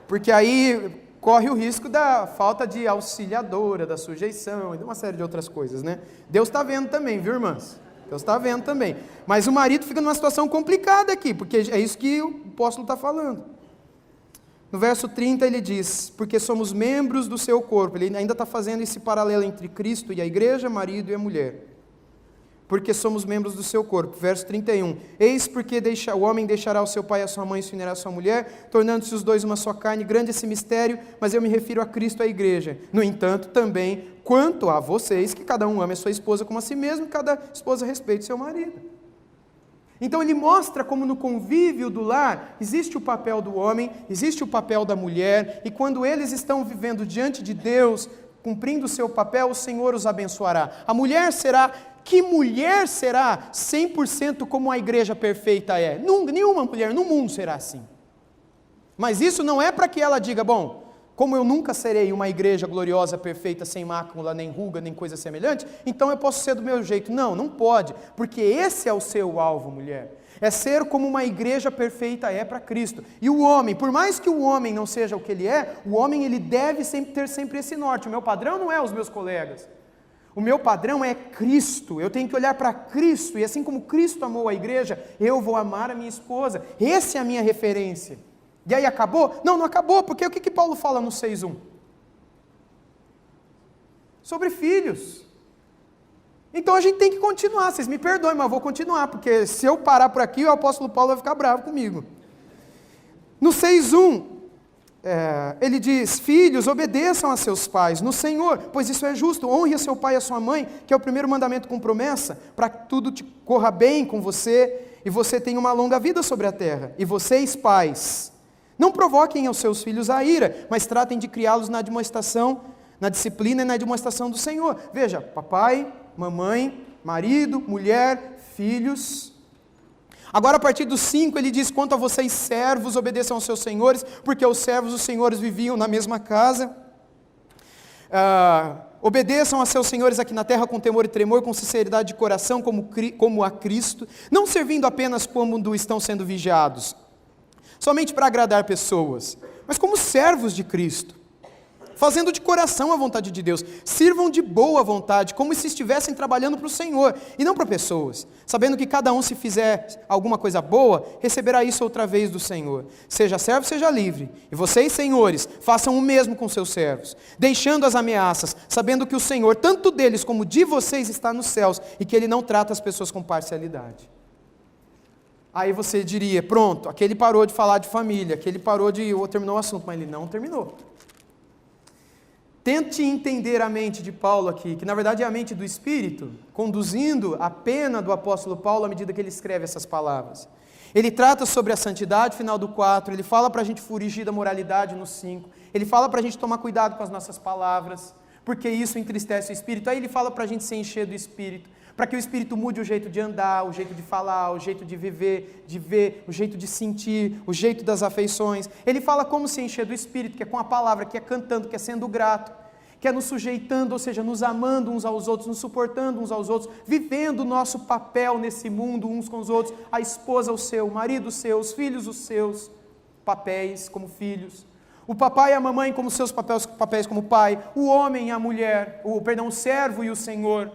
Porque aí corre o risco da falta de auxiliadora, da sujeição, e de uma série de outras coisas, né? Deus está vendo também, viu, irmãs? Deus está vendo também. Mas o marido fica numa situação complicada aqui, porque é isso que o apóstolo está falando. No verso 30 ele diz, porque somos membros do seu corpo. Ele ainda está fazendo esse paralelo entre Cristo e a igreja, marido e a mulher. Porque somos membros do seu corpo. Verso 31, eis porque o homem deixará o seu pai e a sua mãe e se unirá à sua mulher, tornando-se os dois uma só carne. Grande esse mistério, mas eu me refiro a Cristo e à igreja. No entanto, também, quanto a vocês, que cada um ame a sua esposa como a si mesmo, cada esposa respeite seu marido. Então ele mostra como no convívio do lar existe o papel do homem, existe o papel da mulher, e quando eles estão vivendo diante de Deus, cumprindo o seu papel, o Senhor os abençoará. A mulher será, que mulher será 100% como a igreja perfeita é? Nenhuma mulher no mundo será assim. Mas isso não é para que ela diga, bom, como eu nunca serei uma igreja gloriosa, perfeita, sem mácula, nem ruga, nem coisa semelhante, então eu posso ser do meu jeito. Não, não pode, porque esse é o seu alvo, mulher. É ser como uma igreja perfeita é para Cristo. E o homem, por mais que o homem não seja o que ele é, o homem ele deve ter sempre esse norte. O meu padrão não é os meus colegas. O meu padrão é Cristo. Eu tenho que olhar para Cristo, e assim como Cristo amou a igreja, eu vou amar a minha esposa. Essa é a minha referência. E aí acabou? Não, não acabou, porque o que Paulo fala no 6:1? Sobre filhos. Então a gente tem que continuar, vocês me perdoem, mas eu vou continuar, porque se eu parar por aqui, o apóstolo Paulo vai ficar bravo comigo. No 6:1, ele diz, filhos, obedeçam a seus pais no Senhor, pois isso é justo, honre a seu pai e a sua mãe, que é o primeiro mandamento com promessa, para que tudo te corra bem com você, e você tenha uma longa vida sobre a terra. E vocês, pais, não provoquem aos seus filhos a ira, mas tratem de criá-los na admoestação, na disciplina e na admoestação do Senhor. Veja, papai, mamãe, marido, mulher, filhos. Agora a partir do 5 ele diz, quanto a vocês servos, obedeçam aos seus senhores, porque os servos dos senhores viviam na mesma casa. Obedeçam a seus senhores aqui na terra com temor e tremor, com sinceridade de coração, como a Cristo, não servindo apenas como estão sendo vigiados, somente para agradar pessoas, mas como servos de Cristo, fazendo de coração a vontade de Deus. Sirvam de boa vontade, como se estivessem trabalhando para o Senhor, e não para pessoas, sabendo que cada um, se fizer alguma coisa boa, receberá isso outra vez do Senhor. Seja servo, seja livre. E vocês, senhores, façam o mesmo com seus servos, deixando as ameaças, sabendo que o Senhor, tanto deles como de vocês, está nos céus, e que Ele não trata as pessoas com parcialidade. Aí você diria, pronto, aquele parou de falar de família, aquele parou de... terminou o assunto, mas ele não terminou. Tente entender a mente de Paulo aqui, que na verdade é a mente do Espírito, conduzindo a pena do apóstolo Paulo à medida que ele escreve essas palavras. Ele trata sobre a santidade, final do 4, ele fala para a gente fugir da moralidade no 5, ele fala para a gente tomar cuidado com as nossas palavras, porque isso entristece o Espírito. Aí ele fala para a gente se encher do Espírito, para que o Espírito mude o jeito de andar, o jeito de falar, o jeito de viver, de ver, o jeito de sentir, o jeito das afeições. Ele fala como se encher do Espírito, que é com a palavra, que é cantando, que é sendo grato, que é nos sujeitando, ou seja, nos amando uns aos outros, nos suportando uns aos outros, vivendo o nosso papel nesse mundo uns com os outros, a esposa o seu, o marido o seu, os filhos os seus papéis como filhos, o papai e a mamãe como seus papéis como pai, o homem e a mulher, o servo e o senhor.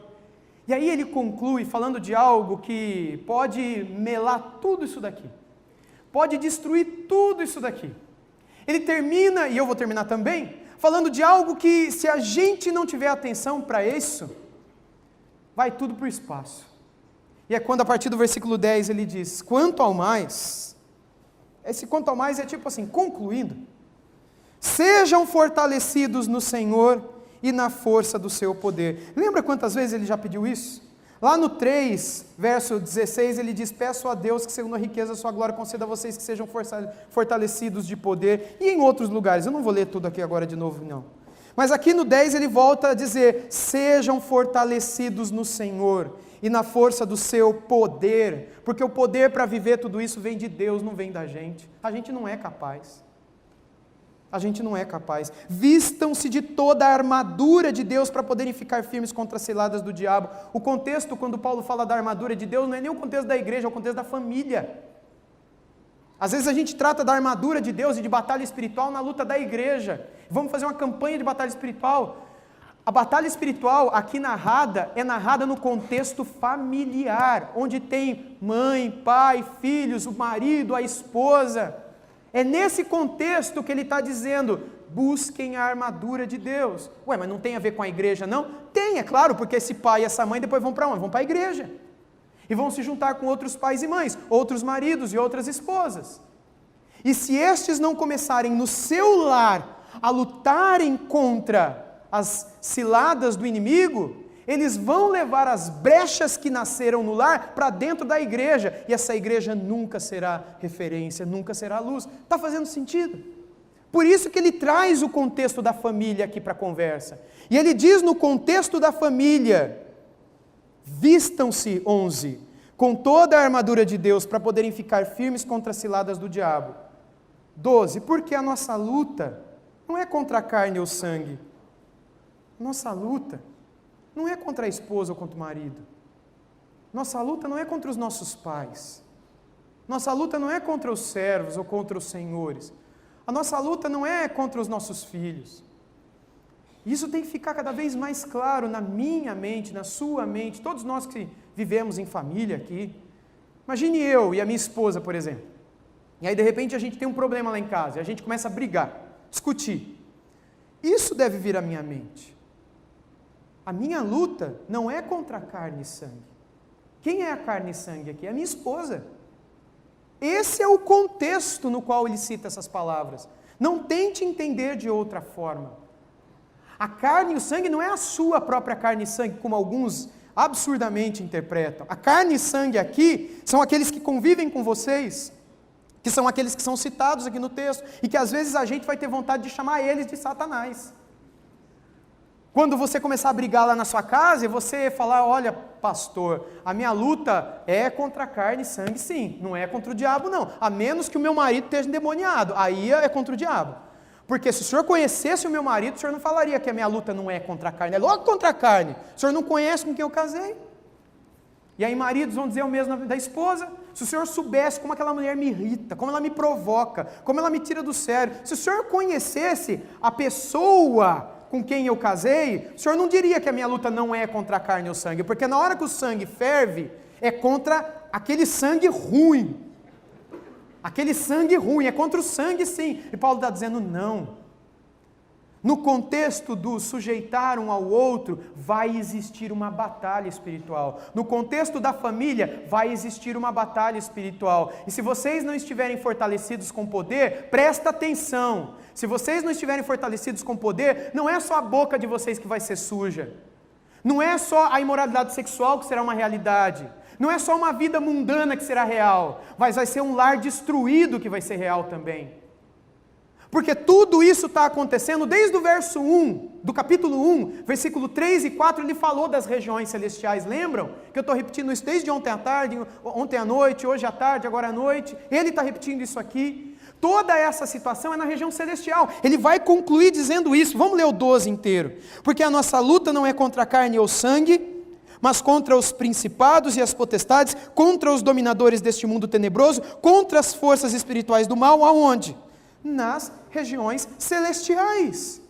E aí ele conclui falando de algo que pode melar tudo isso daqui, pode destruir tudo isso daqui. Ele termina, e eu vou terminar também, falando de algo que, se a gente não tiver atenção para isso, vai tudo para o espaço. E é quando, a partir do versículo 10, ele diz, quanto ao mais, esse quanto ao mais é tipo assim, concluindo, sejam fortalecidos no Senhor e na força do seu poder. Lembra quantas vezes ele já pediu isso? Lá no 3, verso 16, ele diz, peço a Deus que segundo a riqueza da sua glória conceda a vocês que sejam fortalecidos de poder, e em outros lugares, eu não vou ler tudo aqui agora de novo não, mas aqui no 10 ele volta a dizer, sejam fortalecidos no Senhor e na força do seu poder, porque o poder para viver tudo isso vem de Deus, não vem da gente, a gente não é capaz. A gente não é capaz. Vistam-se de toda a armadura de Deus para poderem ficar firmes contra as ciladas do diabo. O contexto, quando Paulo fala da armadura de Deus, não é nem o contexto da igreja, é o contexto da família. Às vezes a gente trata da armadura de Deus e de batalha espiritual na luta da igreja. Vamos fazer uma campanha de batalha espiritual. A batalha espiritual aqui narrada, é narrada no contexto familiar, onde tem mãe, pai, filhos, o marido, a esposa. É nesse contexto que ele está dizendo, busquem a armadura de Deus. Ué, mas não tem a ver com a igreja não? Tem, é claro, porque esse pai e essa mãe depois vão para onde? Vão para a igreja. E vão se juntar com outros pais e mães, outros maridos e outras esposas. E se estes não começarem no seu lar a lutarem contra as ciladas do inimigo, eles vão levar as brechas que nasceram no lar para dentro da igreja, e essa igreja nunca será referência, nunca será luz. Está fazendo sentido? Por isso que ele traz o contexto da família aqui para a conversa. E ele diz no contexto da família, vistam-se, 11, com toda a armadura de Deus para poderem ficar firmes contra as ciladas do diabo. 12, porque a nossa luta não é contra a carne ou sangue. Nossa luta não é contra a esposa ou contra o marido. Nossa luta não é contra os nossos pais. Nossa luta não é contra os servos ou contra os senhores. A nossa luta não é contra os nossos filhos. Isso tem que ficar cada vez mais claro na minha mente, na sua mente, todos nós que vivemos em família aqui. Imagine eu e a minha esposa, por exemplo. E aí de repente a gente tem um problema lá em casa, e a gente começa a brigar, discutir. Isso deve vir à minha mente. A minha luta não é contra a carne e sangue. Quem é a carne e sangue aqui? É a minha esposa. Esse é o contexto no qual ele cita essas palavras. Não tente entender de outra forma. A carne e o sangue não é a sua própria carne e sangue, como alguns absurdamente interpretam. A carne e sangue aqui são aqueles que convivem com vocês, que são aqueles que são citados aqui no texto, e que às vezes a gente vai ter vontade de chamar eles de Satanás. Quando você começar a brigar lá na sua casa e você falar, olha pastor, a minha luta é contra a carne e sangue sim, não é contra o diabo não, a menos que o meu marido esteja endemoniado, aí é contra o diabo. Porque se o senhor conhecesse o meu marido, o senhor não falaria que a minha luta não é contra a carne, é logo contra a carne. O senhor não conhece com quem eu casei. E aí maridos vão dizer o mesmo da esposa. Se o senhor soubesse como aquela mulher me irrita, como ela me provoca, como ela me tira do sério, se o senhor conhecesse a pessoa com quem eu casei, o senhor não diria que a minha luta não é contra a carne ou sangue, porque na hora que o sangue ferve, é contra aquele sangue ruim. Aquele sangue ruim, é contra o sangue sim. E Paulo está dizendo não. No contexto do sujeitar um ao outro, vai existir uma batalha espiritual. No contexto da família, vai existir uma batalha espiritual. E se vocês não estiverem fortalecidos com poder, presta atenção. Se vocês não estiverem fortalecidos com poder, não é só a boca de vocês que vai ser suja. Não é só a imoralidade sexual que será uma realidade. Não é só uma vida mundana que será real. Mas vai ser um lar destruído que vai ser real também. Porque tudo isso está acontecendo desde o verso 1, do capítulo 1, versículo 3 e 4, ele falou das regiões celestiais, lembram? Que eu estou repetindo isso desde ontem à tarde, ontem à noite, hoje à tarde, agora à noite, ele está repetindo isso aqui. Toda essa situação é na região celestial, ele vai concluir dizendo isso, vamos ler o 12 inteiro. Porque a nossa luta não é contra a carne ou sangue, mas contra os principados e as potestades, contra os dominadores deste mundo tenebroso, contra as forças espirituais do mal, aonde? Nas regiões celestiais.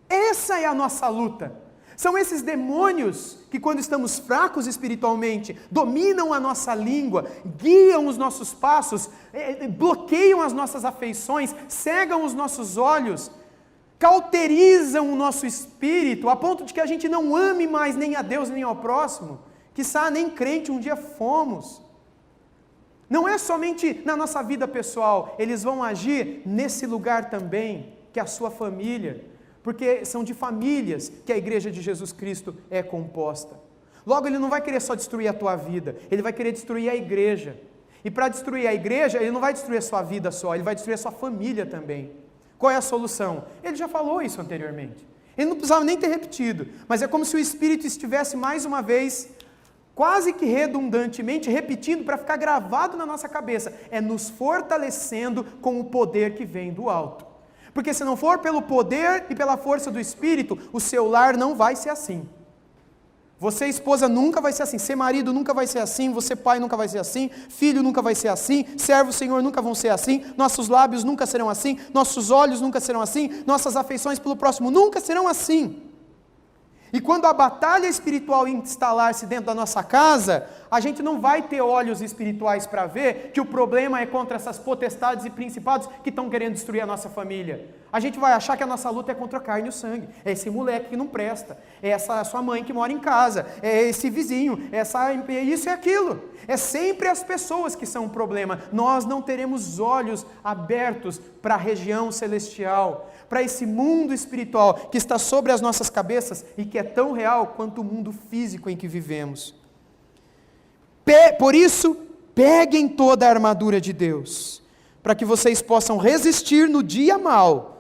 Essa é a nossa luta. São esses demônios que, quando estamos fracos espiritualmente, dominam a nossa língua, guiam os nossos passos, bloqueiam as nossas afeições, cegam os nossos olhos, cauterizam o nosso espírito, a ponto de que a gente não ame mais nem a Deus nem ao próximo, quiçá nem crente um dia fomos. Não é somente na nossa vida pessoal, eles vão agir nesse lugar também, que é a sua família, porque são de famílias que a igreja de Jesus Cristo é composta. Logo, ele não vai querer só destruir a tua vida, ele vai querer destruir a igreja. E para destruir a igreja, ele não vai destruir a sua vida só, ele vai destruir a sua família também. Qual é a solução? Ele já falou isso anteriormente. Ele não precisava nem ter repetido, mas é como se o Espírito estivesse mais uma vez quase que redundantemente, repetindo para ficar gravado na nossa cabeça, é nos fortalecendo com o poder que vem do alto. Porque se não for pelo poder e pela força do Espírito, o seu lar não vai ser assim. Você, esposa, nunca vai ser assim, ser marido nunca vai ser assim, você, pai, nunca vai ser assim, filho nunca vai ser assim, servo, Senhor, nunca vão ser assim, nossos lábios nunca serão assim, nossos olhos nunca serão assim, nossas afeições pelo próximo nunca serão assim. E quando a batalha espiritual instalar-se dentro da nossa casa, a gente não vai ter olhos espirituais para ver que o problema é contra essas potestades e principados que estão querendo destruir a nossa família. A gente vai achar que a nossa luta é contra a carne e o sangue. É esse moleque que não presta, é essa sua mãe que mora em casa, é esse vizinho, é isso e aquilo. É sempre as pessoas que são o problema. Nós não teremos olhos abertos para a região celestial, para esse mundo espiritual que está sobre as nossas cabeças e que é tão real quanto o mundo físico em que vivemos. Por isso, peguem toda a armadura de Deus, para que vocês possam resistir no dia mau.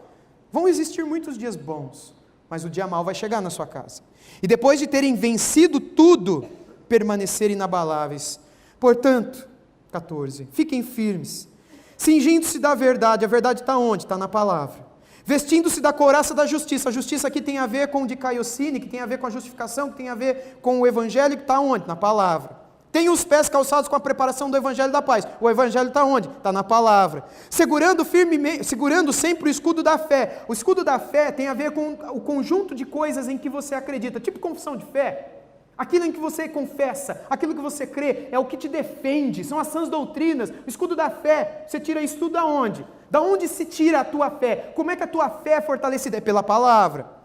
Vão existir muitos dias bons, mas o dia mau vai chegar na sua casa. E depois de terem vencido tudo, permanecerem inabaláveis. Portanto, 14, fiquem firmes, cingindo-se da verdade. A verdade está onde? Está na palavra. Vestindo-se da couraça da justiça. A justiça aqui tem a ver com o dikaiosine, que tem a ver com a justificação, que tem a ver com o evangelho, que está onde? Na palavra. Tem os pés calçados com a preparação do evangelho da paz. O evangelho está onde? Está na palavra. Segurando sempre o escudo da fé. O escudo da fé tem a ver com o conjunto de coisas em que você acredita, tipo confissão de fé. Aquilo em que você confessa, aquilo que você crê, é o que te defende, são as sãs doutrinas. O escudo da fé, você tira isso tudo da onde? Da onde se tira a tua fé? Como é que a tua fé é fortalecida? É pela palavra.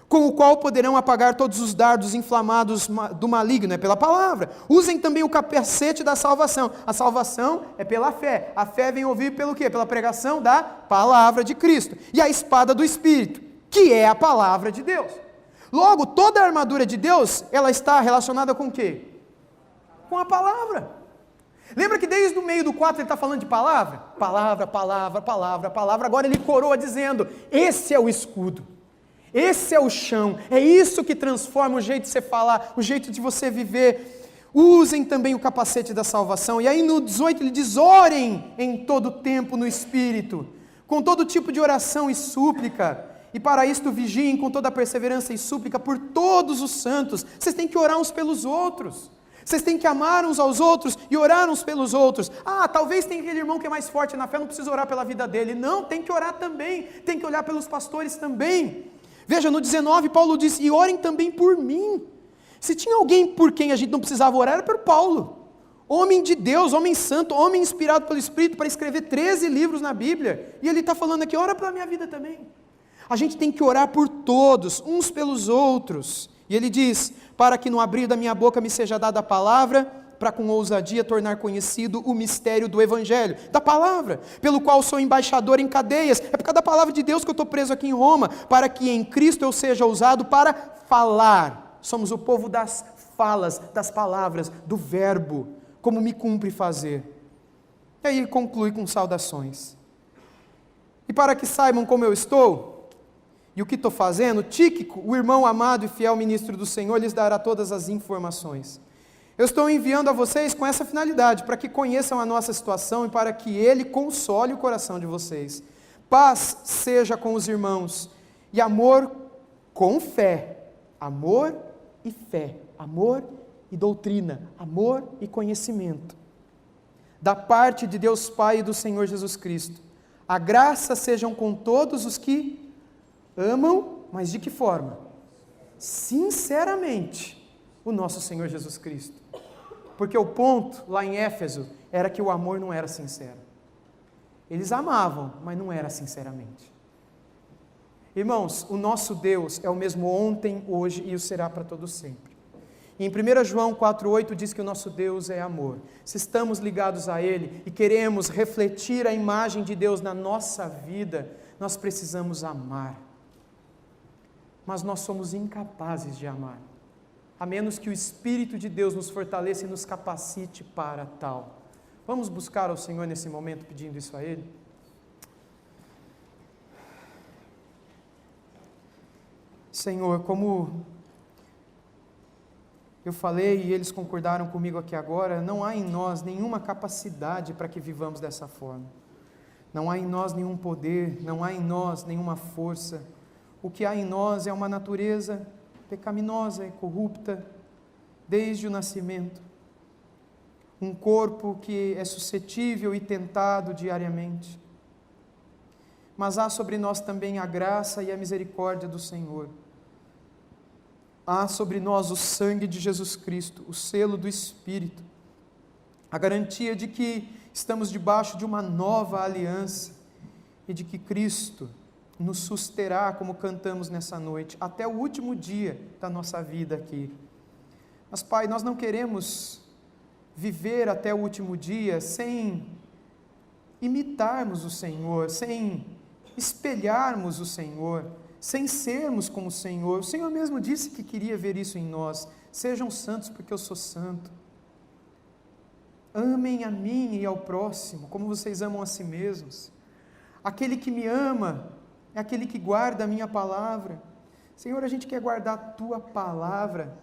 Com o qual poderão apagar todos os dardos inflamados do maligno, é pela palavra. Usem também o capacete da salvação. A salvação é pela fé. A fé vem ouvir pelo quê? Pela pregação da palavra de Cristo. E a espada do Espírito, que é a palavra de Deus. Logo, toda a armadura de Deus, ela está relacionada com o quê? Com a palavra. Lembra que desde o meio do 4 ele está falando de palavra? Palavra, palavra, palavra, palavra. Agora ele coroa dizendo, esse é o escudo. Esse é o chão. É isso que transforma o jeito de você falar, o jeito de você viver. Usem também o capacete da salvação. E aí no 18 ele diz, orem em todo tempo no Espírito, com todo tipo de oração e súplica. E para isto vigiem com toda a perseverança e súplica por todos os santos. Vocês têm que orar uns pelos outros. Vocês têm que amar uns aos outros e orar uns pelos outros. Ah, talvez tenha aquele irmão que é mais forte na fé, não precisa orar pela vida dele. Não, tem que orar também, tem que olhar pelos pastores também. Veja, no 19, Paulo diz, e orem também por mim. Se tinha alguém por quem a gente não precisava orar, era por Paulo. Homem de Deus, homem santo, homem inspirado pelo Espírito para escrever 13 livros na Bíblia. E ele está falando aqui, ora pela minha vida também. A gente tem que orar por todos, uns pelos outros. E ele diz, para que no abrir da minha boca me seja dada a palavra, para com ousadia tornar conhecido o mistério do Evangelho, da palavra, pelo qual sou embaixador em cadeias. É por causa da palavra de Deus que eu estou preso aqui em Roma, para que em Cristo eu seja usado para falar. Somos o povo das falas, das palavras, do verbo, como me cumpre fazer. E aí conclui com saudações. E para que saibam como eu estou, e o que estou fazendo, Tíquico, o irmão amado e fiel ministro do Senhor, lhes dará todas as informações. Eu estou enviando a vocês com essa finalidade, para que conheçam a nossa situação e para que ele console o coração de vocês. Paz seja com os irmãos, e amor com fé. Amor e fé. Amor e doutrina. Amor e conhecimento. Da parte de Deus Pai e do Senhor Jesus Cristo. A graça sejam com todos os que amam, mas de que forma? Sinceramente, o nosso Senhor Jesus Cristo. Porque o ponto, lá em Éfeso, era que o amor não era sincero. Eles amavam, mas não era sinceramente. Irmãos, o nosso Deus é o mesmo ontem, hoje e o será para todo sempre. E em 1 João 4,8 diz que o nosso Deus é amor. Se estamos ligados a Ele e queremos refletir a imagem de Deus na nossa vida, nós precisamos amar. Mas nós somos incapazes de amar, a menos que o Espírito de Deus nos fortaleça e nos capacite para tal. Vamos buscar ao Senhor nesse momento pedindo isso a Ele? Senhor, como eu falei e eles concordaram comigo aqui agora, não há em nós nenhuma capacidade para que vivamos dessa forma. Não há em nós nenhum poder, não há em nós nenhuma força. O que há em nós é uma natureza pecaminosa e corrupta desde o nascimento. Um corpo que é suscetível e tentado diariamente. Mas há sobre nós também a graça e a misericórdia do Senhor. Há sobre nós o sangue de Jesus Cristo, o selo do Espírito, a garantia de que estamos debaixo de uma nova aliança e de que Cristo nos susterá, como cantamos nessa noite, até o último dia da nossa vida aqui. Mas, Pai, nós não queremos viver até o último dia sem imitarmos o Senhor, sem espelharmos o Senhor, sem sermos como o Senhor. O Senhor mesmo disse que queria ver isso em nós. Sejam santos porque eu sou santo. Amem a mim e ao próximo, como vocês amam a si mesmos. Aquele que me ama é aquele que guarda a minha palavra. Senhor, a gente quer guardar a Tua palavra.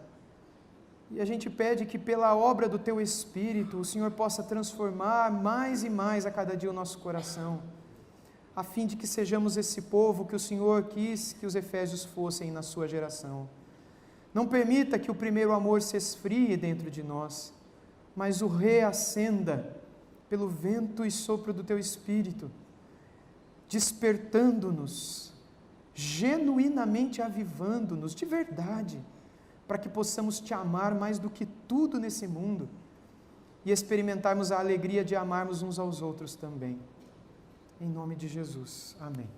E a gente pede que pela obra do Teu Espírito, o Senhor possa transformar mais e mais a cada dia o nosso coração, a fim de que sejamos esse povo que o Senhor quis que os efésios fossem na sua geração. Não permita que o primeiro amor se esfrie dentro de nós, mas o reacenda pelo vento e sopro do Teu Espírito, despertando-nos, genuinamente avivando-nos, de verdade, para que possamos Te amar mais do que tudo nesse mundo e experimentarmos a alegria de amarmos uns aos outros também. Em nome de Jesus. Amém.